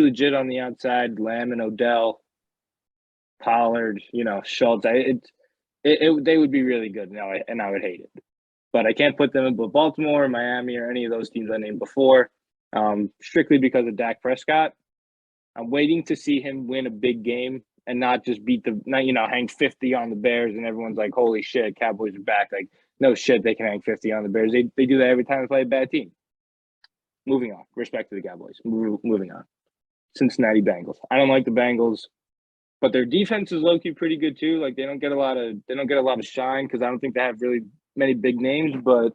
legit on the outside. Lamb and Odell, Pollard, Schultz. They would be really good now, and I would hate it. But I can't put them in Baltimore, Miami, or any of those teams I named before, strictly because of Dak Prescott. I'm waiting to see him win a big game and not just hang 50 on the Bears, and everyone's like, holy shit, Cowboys are back. Like, no shit, they can hang 50 on the Bears. They do that every time they play a bad team. Moving on. Respect to the Cowboys. Moving on. Cincinnati Bengals. I don't like the Bengals, but their defense is low-key pretty good too. Like, they don't get a lot of shine because I don't think they have really many big names, but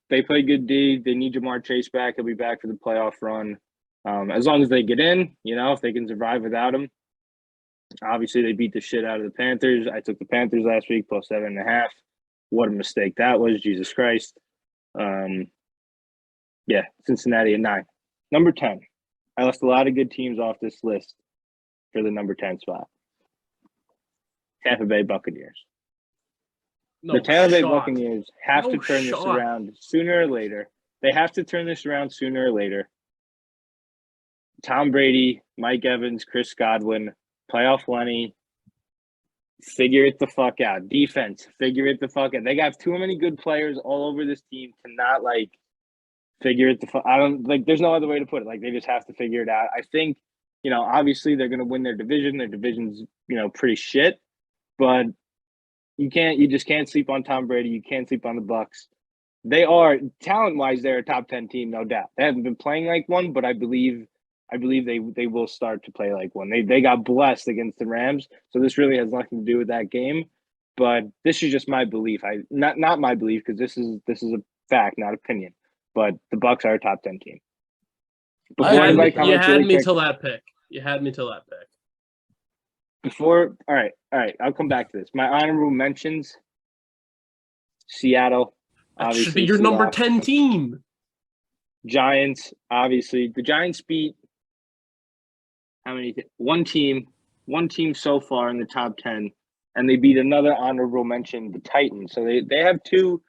they play good D. They need Jamar Chase back. He'll be back for the playoff run. As long as they get in, if they can survive without him. Obviously, they beat the shit out of the Panthers. I took the Panthers last week, plus 7.5. What a mistake that was, Jesus Christ. Cincinnati at 9. Number 10. I left a lot of good teams off this list for the number 10 spot. Tampa Bay Buccaneers. The Tampa Bay Buccaneers have to turn this around sooner or later. They have to turn this around sooner or later. Tom Brady, Mike Evans, Chris Godwin, playoff Lenny, figure it the fuck out. Defense, figure it the fuck out. They got too many good players all over this team to not figure it the fuck. I don't there's no other way to put it. They just have to figure it out. I think, obviously they're going to win their division. Their division's, pretty shit, but you just can't sleep on Tom Brady. You can't sleep on the Bucs. They are talent-wise, they're a top 10 team, no doubt. They haven't been playing like one, but I believe they will start to play like one. They got blessed against the Rams, so this really has nothing to do with that game. But this is just my belief. Not my belief because this is a fact, not opinion. But the Bucs are a top 10 team. You had me till that pick. All right. I'll come back to this. My honorable mentions: Seattle. That should be your number 10 team. Giants, obviously. The Giants beat how many? One team so far in the top 10, and they beat another honorable mention, the Titans. So they have 2,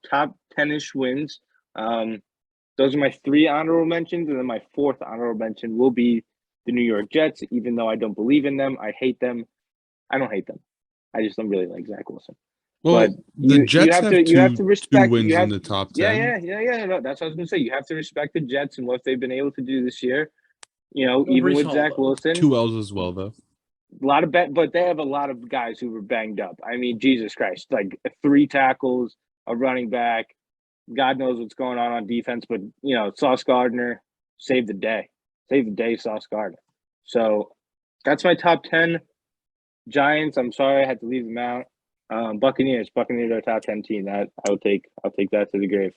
top 10-ish wins. Those are my 3 honorable mentions, and then my 4th honorable mention will be the New York Jets. Even though I don't believe in them, I hate them. I don't hate them. I just don't really like Zach Wilson. Well, but the Jets you have to respect 2 wins in the top 10. Yeah. No, that's what I was going to say. You have to respect the Jets and what they've been able to do this year. Even with Zach Wilson. 2 L's as well, though. A lot of but they have a lot of guys who were banged up. I mean, Jesus Christ, 3 tackles, a running back. God knows what's going on defense, but Sauce Gardner saved the day. Sauce Gardner. So that's my top 10. Giants, I'm sorry I had to leave them out. Buccaneers are a top 10 team. That I'll take that to the grave.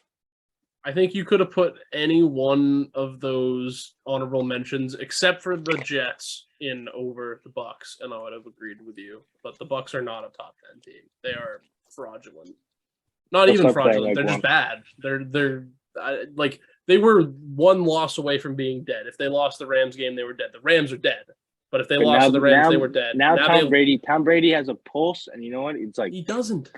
I think you could have put any one of those honorable mentions except for the Jets in over the Bucs, and I would have agreed with you. But the Bucs are not a top 10 team. They are fraudulent. Not even fraudulent. They're just bad. They're they were 1 loss away from being dead. If they lost the Rams game, they were dead. The Rams are dead. But if they lost to the Rams, they were dead. Now Tom Brady has a pulse, and you know what? It's he doesn't.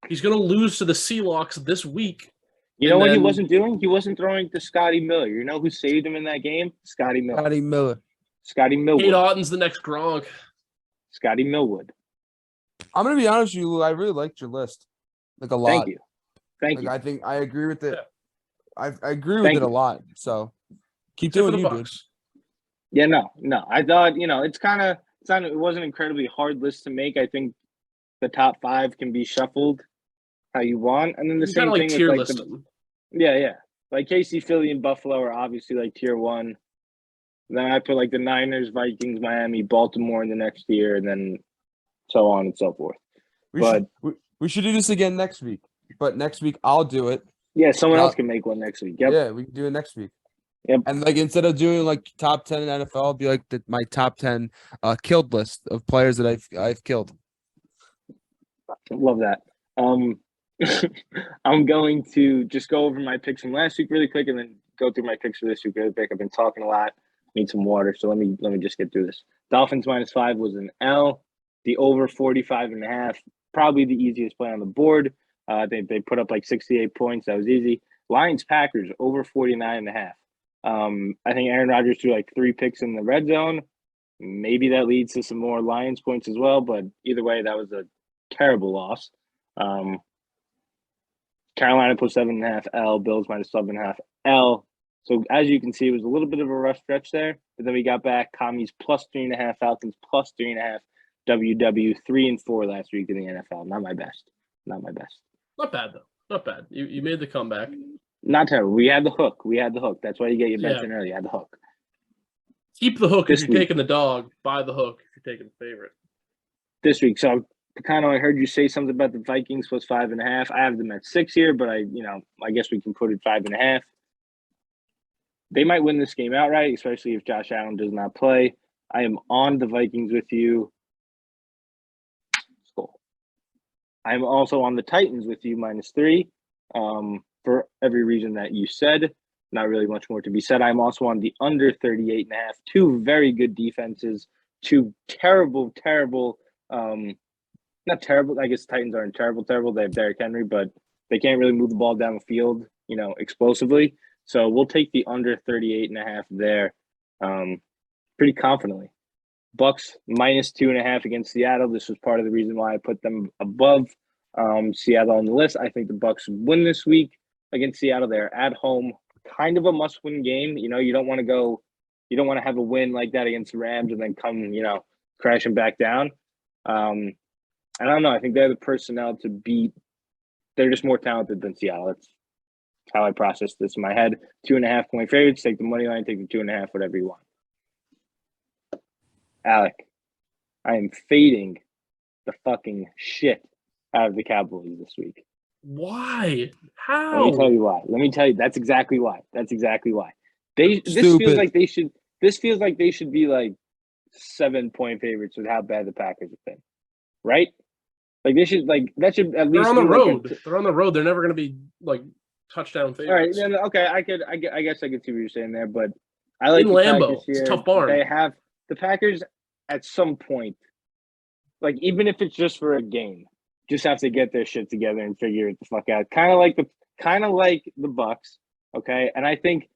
He's going to lose to the Seahawks this week. You know what he wasn't doing? He wasn't throwing to Scotty Miller. You know who saved him in that game? Scotty Miller. Scotty Millwood. Kate Otten's the next Gronk. Scotty Millwood. I'm going to be honest with you, Lou. I really liked your list. A lot. Thank you. I think I agree with it. Yeah. I agree with it a lot. So keep doing you, dude. Yeah, no. I thought, it wasn't an incredibly hard list to make. I think the top 5 can be shuffled how you want. And then the same thing tier with list. Yeah. KC, Philly, and Buffalo are obviously tier 1. Then I put the Niners, Vikings, Miami, Baltimore in the next tier, and then so on and so forth. We should do this again next week. But next week I'll do it. Yeah, someone else can make one next week. Yep. Yeah, we can do it next week. Yep. And instead of doing top 10 in NFL, it'll be my top 10 killed list of players that I've killed. Love that. I'm going to just go over my picks from last week really quick and then go through my picks for this week really quick. I've been talking a lot. Need some water, so let me just get through this. Dolphins -5 was an L. The over 45.5, probably the easiest play on the board. They put up like 68 points. That was easy. Lions Packers over 49.5. I think Aaron Rodgers threw like 3 picks in the red zone. Maybe that leads to some more Lions points as well, but either way, that was a terrible loss. Carolina plus 7.5 L, Bills -7.5 L. So as you can see, it was a little bit of a rough stretch there, but then we got back commies plus 3.5, Falcons plus 3.5, WW 3-4 last week in the NFL. Not my best. Not bad though. Not bad. You made the comeback. Not terrible. We had the hook. That's why you get your bets in early. You had the hook. Keep the hook if you're taking the dog. Buy the hook if you're taking the favorite. This week, so Picano, I heard you say something about the Vikings plus 5.5. I have them at 6 here, but I guess we can put it 5.5. They might win this game outright, especially if Josh Allen does not play. I am on the Vikings with you. Cool. I'm also on the Titans with you -3 for every reason that you said. Not really much more to be said. I'm also on the under 38.5. 2 very good defenses. 2 terrible, not terrible. I guess Titans aren't terrible. They have Derrick Henry, but they can't really move the ball down the field, explosively. So we'll take the under 38.5 there pretty confidently. Bucks -2.5 against Seattle. This was part of the reason why I put them above Seattle on the list. I think the Bucks win this week against Seattle. They're at home, kind of a must-win game. You don't want to have a win like that against the Rams and then come, crashing back down. I don't know. I think they have the personnel to beat. They're just more talented than Seattle. That's how I process this in my head. 2.5 point favorites. Take the money line. Take the 2.5. Whatever you want. Alec, I am fading the fucking shit out of the Cowboys this week. Why? How? Let me tell you why. That's exactly why. This feels like they should be like 7-point favorites with how bad the Packers have been. Right? Like that should at least. They're on the road. They're on the road. They're never going to be like touchdown favorites. All right. Okay. I guess I could see what you're saying there, but I like in Lambeau. It's a tough barn. They have the Packers at some point, like even if it's just for a game, just have to get their shit together and figure it the fuck out. Kind of like the Bucks. Okay, and I think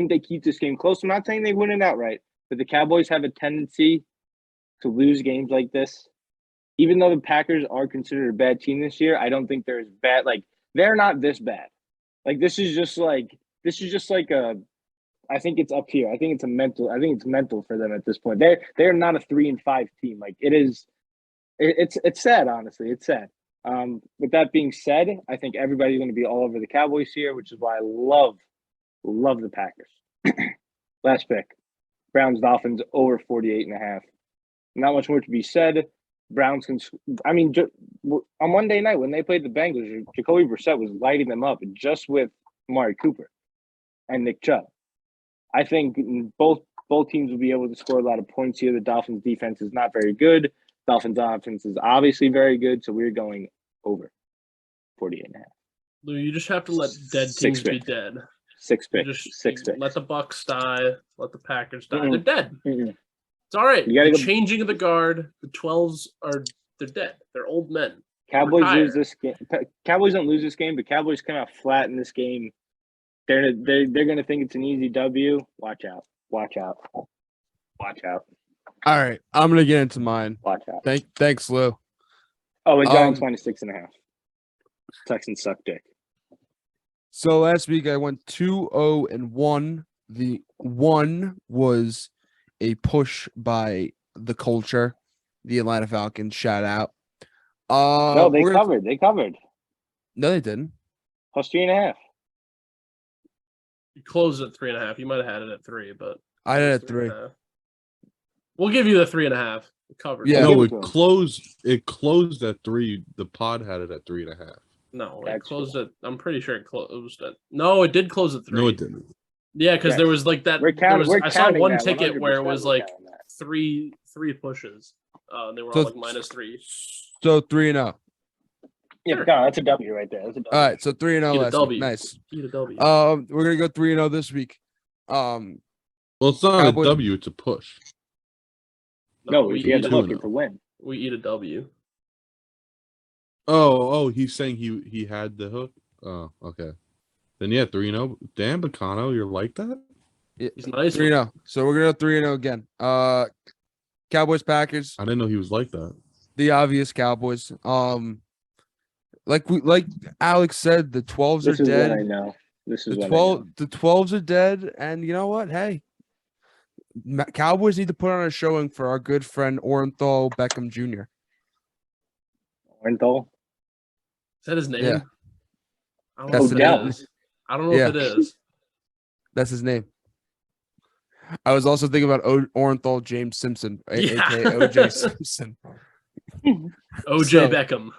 they keep this game close. I'm not saying they win it outright, but the Cowboys have a tendency to lose games like this. Even though the Packers are considered a bad team this year, I don't think they're as bad. Like they're not this bad. Like this is just like a. I think it's up here. I think it's mental for them at this point. They're not a 3-5 team. Like it is. It's sad, honestly. It's sad. With that being said, I think everybody's going to be all over the Cowboys here, which is why I love the Packers. Last pick, Browns Dolphins over 48.5. Not much more to be said. Browns can. I mean, on Monday night when they played the Bengals, Jacoby Brissett was lighting them up just with Amari Cooper and Nick Chubb. I think both teams will be able to score a lot of points here. The Dolphins defense is not very good. Dolphins offense is obviously very good, so we're going over 48.5. Lou, you just have to let dead teams be dead. 6 picks. 6 picks. Let the Bucks die. Let the Packers die. They're dead. It's all right. You're changing of the guard. The 12s they're dead. They're old men. Cowboys lose this game. Cowboys don't lose this game, but Cowboys come out flat in this game. They're gonna think it's an easy W. Watch out. All right, I'm gonna get into mine. Watch out. Thanks, Lou. Oh, and Giants -6.5. Texans suck dick. So last week I went 2-0-1. The one was a push by the culture, the Atlanta Falcons. Shout out. No, they covered. They covered. No, they didn't. +3.5. You closed at 3.5. You might have had it at 3, but I had it at 3. We'll give you the 3.5. Covered. Yeah, no, it closed. It closed at 3. The pod had it at 3.5. No, it closed at. I'm pretty sure it closed at. No, it did close at 3. No, it didn't. Yeah, because there was like that. I saw one ticket where it was like 3 pushes. They were all like -3. So 3-0. Yeah, Sure. no, that's a W right there. That's a W. All right, so 3-0 Eat a last W. week. Nice. Eat a W. We're gonna go 3-0 this week. Well, it's not Cowboys- a W; it's a push. No, we if you had eat the a, hook, it's a win. we eat a W. Oh, he's saying he had the hook. Oh, okay. Then yeah, 3-0. Damn, Bacano, you're like that? He's nice. 3-0. So we're gonna go 3-0 again. Cowboys Packers. I didn't know he was like that. The obvious Cowboys. Like Alex said, the 12s This are is dead. what I know. This is The what 12 the 12s are dead, and you know what? Hey, Cowboys need to put on a showing for our good friend Orenthal Beckham Jr. I know. Orenthal? Is that his name? Yeah. I don't That's know the if it name. is. I don't know Yeah. if it is. That's his name. I was also thinking about Orenthal James Simpson, Yeah. aka OJ Simpson. OJ So- Beckham.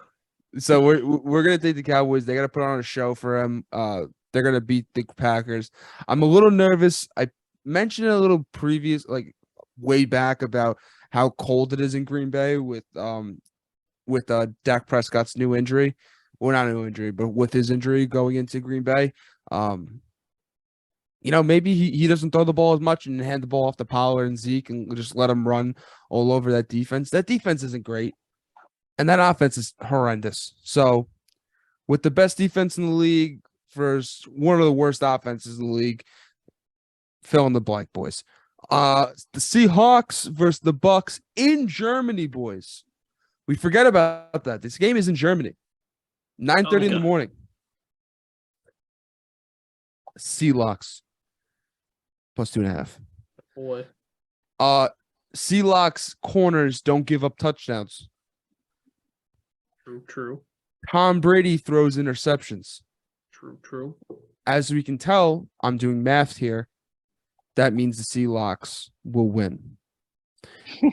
So we're gonna take the Cowboys. They gotta put on a show for him. They're gonna beat the Packers. I'm a little nervous. I mentioned a little previous, like way back, about how cold it is in Green Bay with Dak Prescott's new injury. Well, not a new injury, but with his injury going into Green Bay. Maybe he doesn't throw the ball as much and hand the ball off to Pollard and Zeke and just let him run all over that defense. That defense isn't great. And that offense is horrendous. So, with the best defense in the league versus one of the worst offenses in the league, fill in the blank, boys. The Seahawks versus the Bucks in Germany, boys. We forget about that. This game is in Germany. 9:30 in the God. morning. Seahawks +2.5. Boy. Seahawks corners don't give up touchdowns. True. Tom Brady throws interceptions. True. As we can tell, I'm doing math here. That means the Seahawks will win.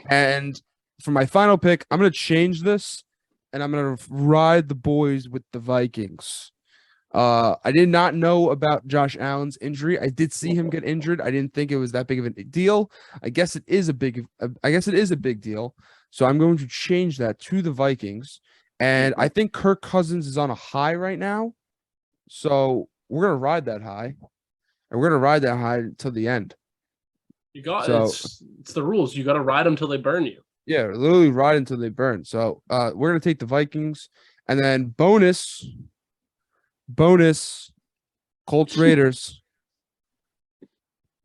And for my final pick, I'm going to change this, and I'm going to ride the boys with the Vikings. I did not know about Josh Allen's injury. I did see him get injured. I didn't think it was that big of a deal. I guess it is a big deal. So I'm going to change that to the Vikings. And I think Kirk Cousins is on a high right now. So we're going to ride that high. And we're going to ride that high until the end. You got So- it's the rules. You got to ride them till they burn you. Yeah, literally ride until they burn. So we're going to take the Vikings. And then bonus, Colts Raiders.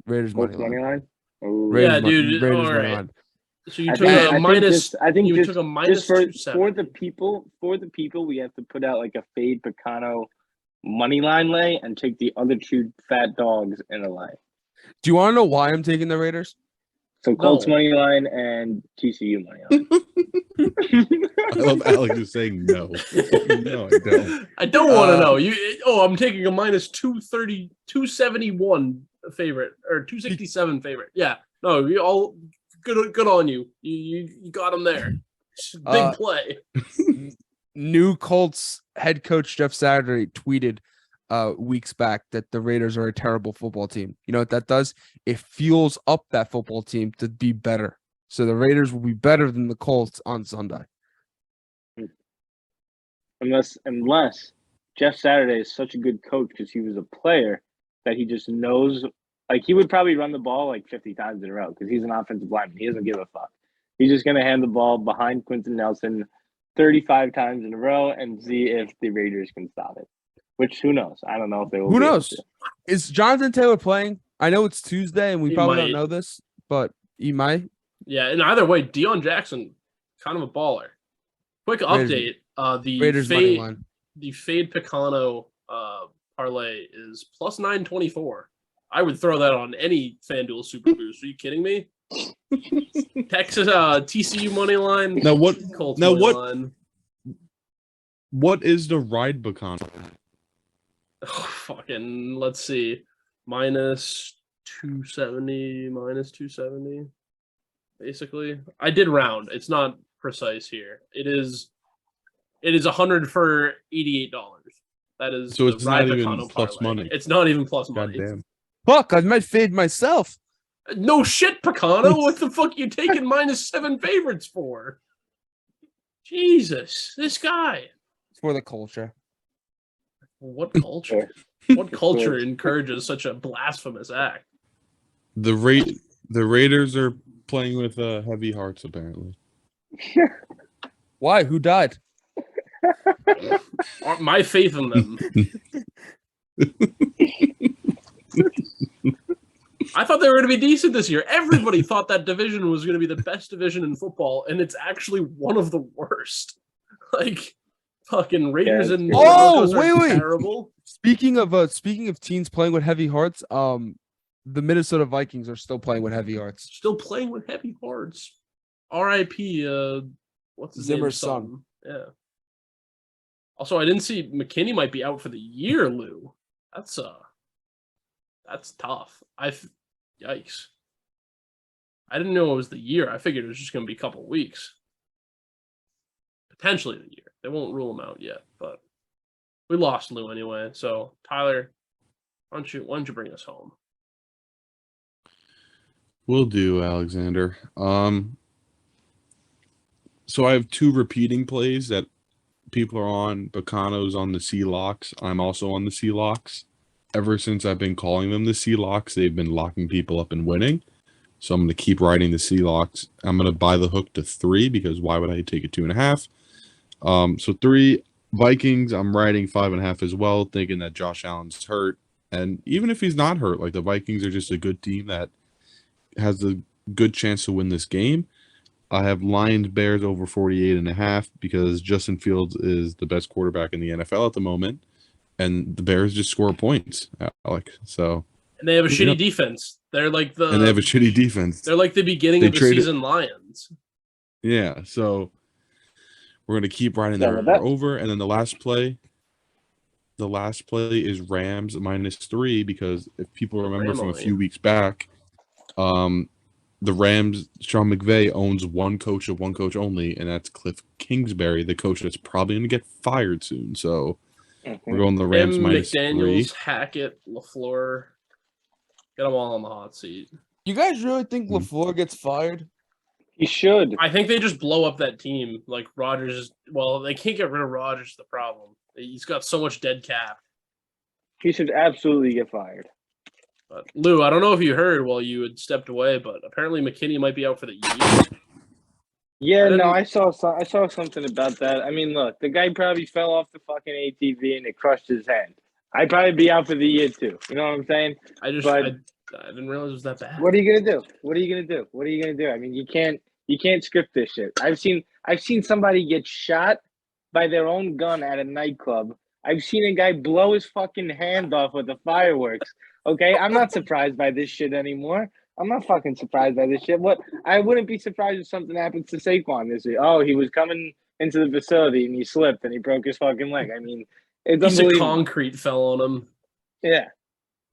Raiders money Money line. line? Ooh. Raiders Yeah, dude, Raiders all money right. line. So you I took think- a I minus. think You just- took a minus just for 270. the people, we have to put out like a fade Picano money line lay and take the other two fat dogs in a line. Do you want to know why I'm taking the Raiders? So Colts No. money line and TCU money line. I love Alex is saying no. No, I don't. I don't want to know. I'm taking a minus 230, 271 favorite or 267 favorite. Yeah. No, you all good on you. You got them there. Big play. New Colts head coach Jeff Saturday tweeted weeks back that the Raiders are a terrible football team. You know what that does? It fuels up that football team to be better. So the Raiders will be better than the Colts on Sunday. Unless Jeff Saturday is such a good coach because he was a player that he just knows. Like, he would probably run the ball like 50 times in a row because he's an offensive lineman. He doesn't give a fuck. He's just going to hand the ball behind Quentin Nelson 35 times in a row and see if the Raiders can stop it. Which, who knows? I don't know if they will. Who be able knows? to. Is Jonathan Taylor playing? I know it's Tuesday and we He probably might. don't know this, but he might. Yeah, and either way, Deion Jackson, kind of a baller. Quick update: the Raiders money fade, line. the fade Picano parlay is plus 924. I would throw that on any FanDuel Super Boost. Are you kidding me? Texas TCU money line. Now what? Colts Now money what? line. What is the ride Bacano? Oh, fucking, let's see. Minus 270. Basically. I did round. It's not precise here. It is 100 for $88. That is So the it's Ride not even Picano plus parlay. money. It's not even plus money. Goddamn. Fuck, I might fade myself. No shit, Picano. What the fuck you taking minus 7 favorites for? Jesus, this guy. for the culture. What culture? What culture encourages such a blasphemous act? The Raiders are playing with heavy hearts, apparently. Why? Who died? My faith in them. I thought they were going to be decent this year. Everybody thought that division was going to be the best division in football, and it's actually one of the worst. Like, fucking Raiders and Broncos are terrible. Speaking of teams playing with heavy hearts, the Minnesota Vikings are still playing with heavy hearts. Still playing with heavy hearts. R.I.P. What's his Zimmer's name? son. Yeah. Also, I didn't see McKinney might be out for the year, Lou. That's tough. Yikes. I didn't know it was the year. I figured it was just going to be a couple weeks. Potentially the year. They won't rule him out yet, but we lost Lou anyway. So, Tyler, why don't you bring us home? Will do, Alexander. So I have 2 repeating plays that people are on. Bacano's on the C-Locks. I'm also on the C-Locks. Ever since I've been calling them the C-Locks, they've been locking people up and winning. So I'm going to keep riding the C-Locks. I'm going to buy the hook to 3 because why would I take a 2.5? So 3 Vikings, I'm riding 5.5 as well, thinking that Josh Allen's hurt. And even if he's not hurt, like the Vikings are just a good team that has a good chance to win this game. I have Lions Bears over 48.5 because Justin Fields is the best quarterback in the NFL at the moment. And the Bears just score points, Alec. So, and they have a shitty defense. They're like and they have a shitty defense. They're like the beginning of the season Lions. Yeah, so we're gonna keep riding their over, and then the last play is Rams -3 because if people remember from a few weeks back, the Rams, Sean McVay owns one coach only, and that's Cliff Kingsbury, the coach that's probably gonna get fired soon. So. We're going the Rams -3. McDaniels, Hackett, LaFleur. Get them all on the hot seat. You guys really think LaFleur gets fired? He should. I think they just blow up that team. Like Rodgers, they can't get rid of Rodgers. The problem. He's got so much dead cap. He should absolutely get fired. But Lou, I don't know if you heard while you had stepped away, but apparently McKinney might be out for the year. Yeah, no, I saw something about that. I mean, look, the guy probably fell off the fucking ATV and it crushed his hand. I'd probably be out for the year too. You know what I'm saying? I didn't realize it was that bad. What are you gonna do? I mean, you can't script this shit. I've seen somebody get shot by their own gun at a nightclub. I've seen a guy blow his fucking hand off with the fireworks. Okay, I'm not surprised by this shit anymore. I'm not fucking surprised by this shit. I wouldn't be surprised if something happens to Saquon this year. Oh, he was coming into the facility and he slipped and he broke his fucking leg. I mean, it's piece of unbelievable. Concrete fell on him. Yeah.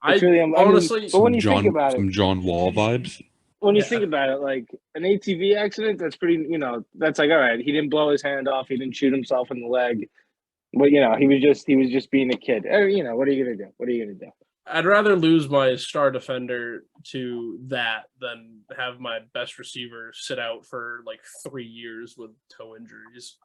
Honestly, but when you think about it, some John Wall vibes. When you think about it, like an ATV accident, that's pretty. That's like all right. He didn't blow his hand off. He didn't shoot himself in the leg. But he was just being a kid. What are you gonna do? I'd rather lose my star defender to that than have my best receiver sit out for like 3 years with toe injuries.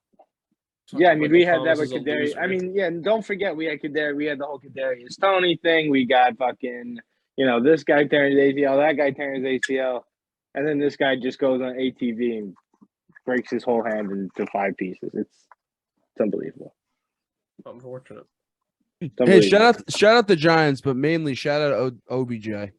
Yeah, I mean, we had that with Kadarius. I mean, yeah, and don't forget we had Kadarius. We had the whole Kadarius Toney thing. We got fucking, this guy tearing his ACL, that guy tearing his ACL, and then this guy just goes on ATV and breaks his whole hand into 5 pieces. It's unbelievable. Unfortunate. Hey, shout out the Giants, but mainly shout out OBJ.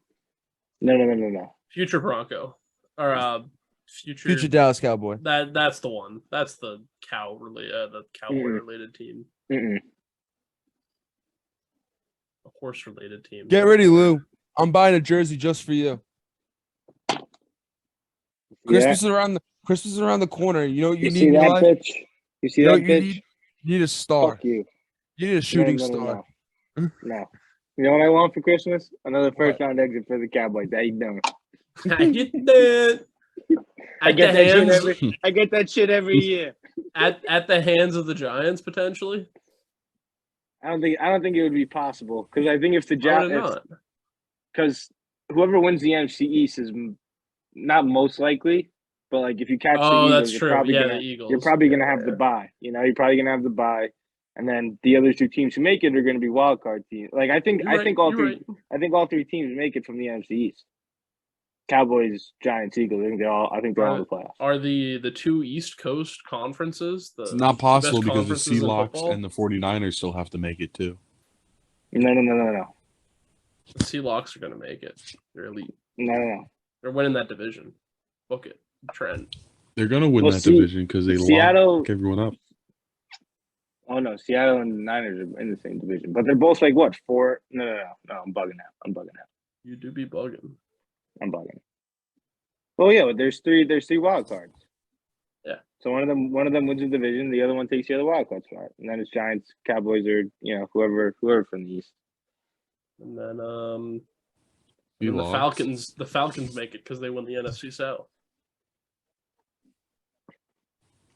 No. Future Bronco or future Dallas Cowboy. That's the one. That's the Cowboy related team. Mm-mm. A horse related team. Get ready, Lou. I'm buying a jersey just for you. Christmas is around the corner. You know what you need in your life? Bitch? You see that bitch? You need a star. Fuck you. You need a shooting star. No. You know what I want for Christmas? Another first round exit for the Cowboys. How you doing? I get that. I get that shit every year. At the hands of the Giants, potentially. I don't think it would be possible because I think if the Giants, because whoever wins the NFC East is not most likely, but like if you catch the Eagles, that's true. The Eagles. You're probably gonna have the bye. You're probably gonna have the bye. and then the other 2 teams who make it are going to be wild card teams. Like I think all three teams make it from the NFC East. Cowboys, Giants, Eagles. I think they're all in the playoffs. Are the 2 East Coast conferences? It's not possible because the Seahawks and the 49ers still have to make it too. No. The Seahawks are going to make it. They're elite. No. They're winning that division. Book it, Trent. They're going to win that division because they lock everyone up. Oh no, Seattle and the Niners are in the same division, but they're both like what 4? No. I'm bugging out. You do be bugging. I'm bugging. Well, yeah, but there's 3 wild cards. Yeah. So one of them wins the division, the other one takes the other wild card spot, and then it's Giants, Cowboys, or whoever from the East. And then the Falcons. The Falcons make it because they won the NFC South.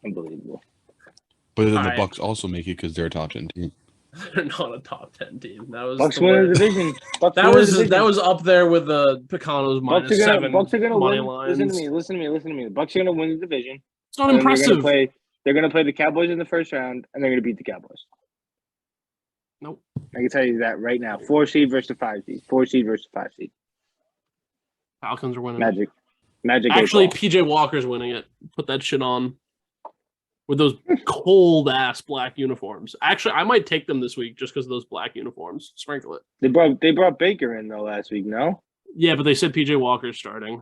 Unbelievable. But then the Bucks also make it because they're a top 10 team. They're not a top 10 team. That was Bucks win the division. That was up there with the Picano's -7 Bucks are gonna money win. lines. Listen to me. The Bucks are gonna win the division. It's not impressive. They're gonna play the Cowboys in the first round, and they're gonna beat the Cowboys. Nope. I can tell you that right now. 4 seed versus 5 seed. 4 seed versus 5 seed. Falcons are winning. Magic. Actually, PJ Walker's winning it. Put that shit on. With those cold ass black uniforms. Actually, I might take them this week just because of those black uniforms. Sprinkle it. They brought Baker in though last week, no? Yeah, but they said PJ Walker's starting.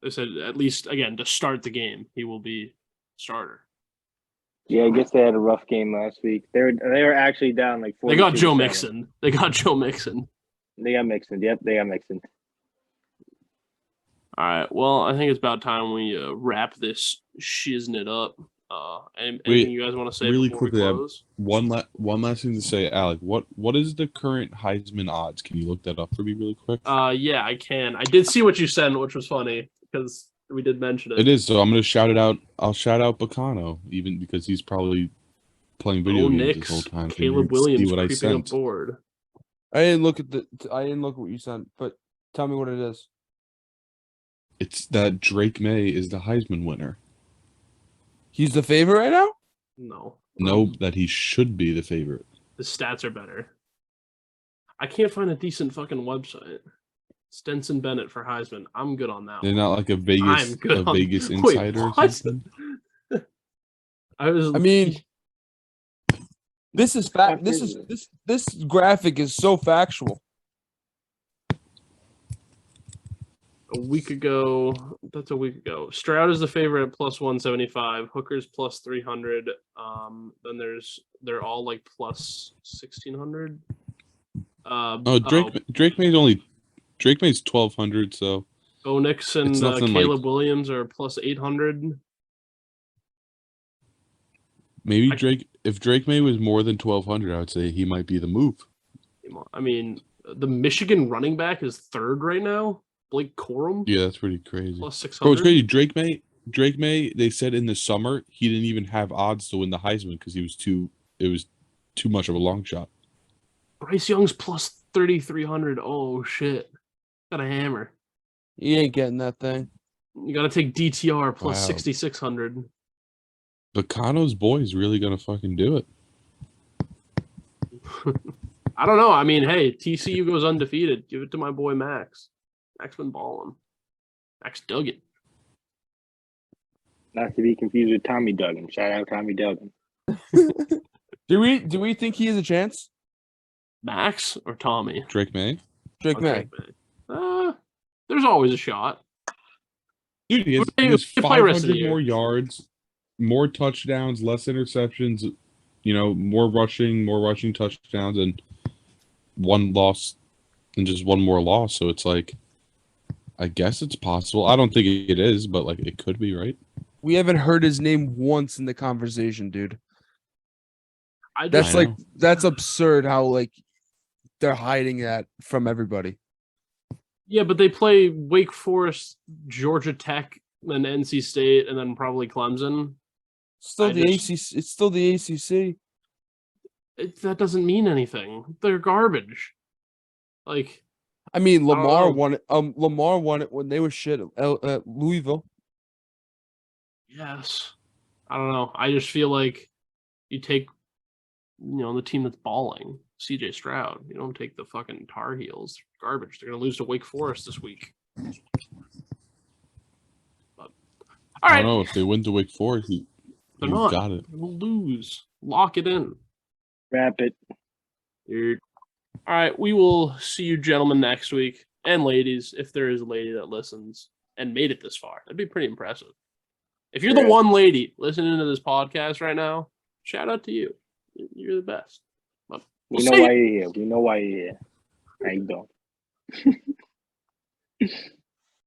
They said at least again to start the game, he will be starter. Yeah, I guess they had a rough game last week. They were actually down like 4. They got Joe Mixon. They got Mixon. Yep, they got Mixon. All right. Well, I think it's about time we wrap this shiznit up. Anything you guys want to say really before quickly? we close? One last thing to say, Alec. What is the current Heisman odds? Can you look that up for me really quick? Yeah, I can. I did see what you sent, which was funny because we did mention it. It is. So I'm going to shout it out. I'll shout out Bacano, even because he's probably playing video games this whole time. Caleb Williams creeping up board. I didn't look at what you sent, but tell me what it is. It's that Drake May is the Heisman winner. He's the favorite right now? No, that he should be the favorite. The stats are better. I can't find a decent fucking website. Stenson Bennett for Heisman. I'm good on that. They're not like a Vegas insider or something. This is fact. This graphic is so factual. A week ago. Stroud is the favorite at plus 175. Hooker's plus 300. Then they're all like plus 1600. Drake May's 1200. So Onyx and Caleb Williams are plus 800. Maybe if Drake May was more than 1200, I would say he might be the move. I mean, the Michigan running back is 3rd right now. Blake Corum? Yeah, that's pretty crazy. Plus 600. Bro, it's crazy. Drake May, they said in the summer he didn't even have odds to win the Heisman because it was too much of a long shot. Bryce Young's plus 3,300. Oh shit. Got a hammer. You ain't getting that thing. You gotta take DTR plus 6,600. Bacano's boy is really gonna fucking do it. I don't know. I mean, hey, TCU goes undefeated. Give it to my boy Max. Max been balling. Max Duggan. Not to be confused with Tommy Duggan. Shout out Tommy Duggan. Do we think he has a chance? Max or Tommy? Drake May. Drake May. There's always a shot. Dude, he has 500 more yards, more touchdowns, less interceptions. More rushing touchdowns, and one loss, and just one more loss. So it's like, I guess it's possible. I don't think it is, but like it could be, right? We haven't heard his name once in the conversation, dude. That's absurd how like they're hiding that from everybody. Yeah, but they play Wake Forest, Georgia Tech, then NC State, and then probably Clemson. ACC. It's still the ACC. That doesn't mean anything. They're garbage. Like, I mean, Lamar won it. Lamar won it when they were shit at Louisville. Yes, I don't know. I just feel like you take the team that's balling, CJ Stroud. You don't take the fucking Tar Heels. Garbage. They're gonna lose to Wake Forest this week. But, all right. I don't know if they win to Wake Forest. They're not. Got it. They'll lose. Lock it in. Wrap it. Dude. All right. We will see you gentlemen next week. And ladies, if there is a lady that listens and made it this far, that'd be pretty impressive. If you're the one lady listening to this podcast right now, shout out to you. You're the best. But we know why you're here. We know why you're here. How you doing?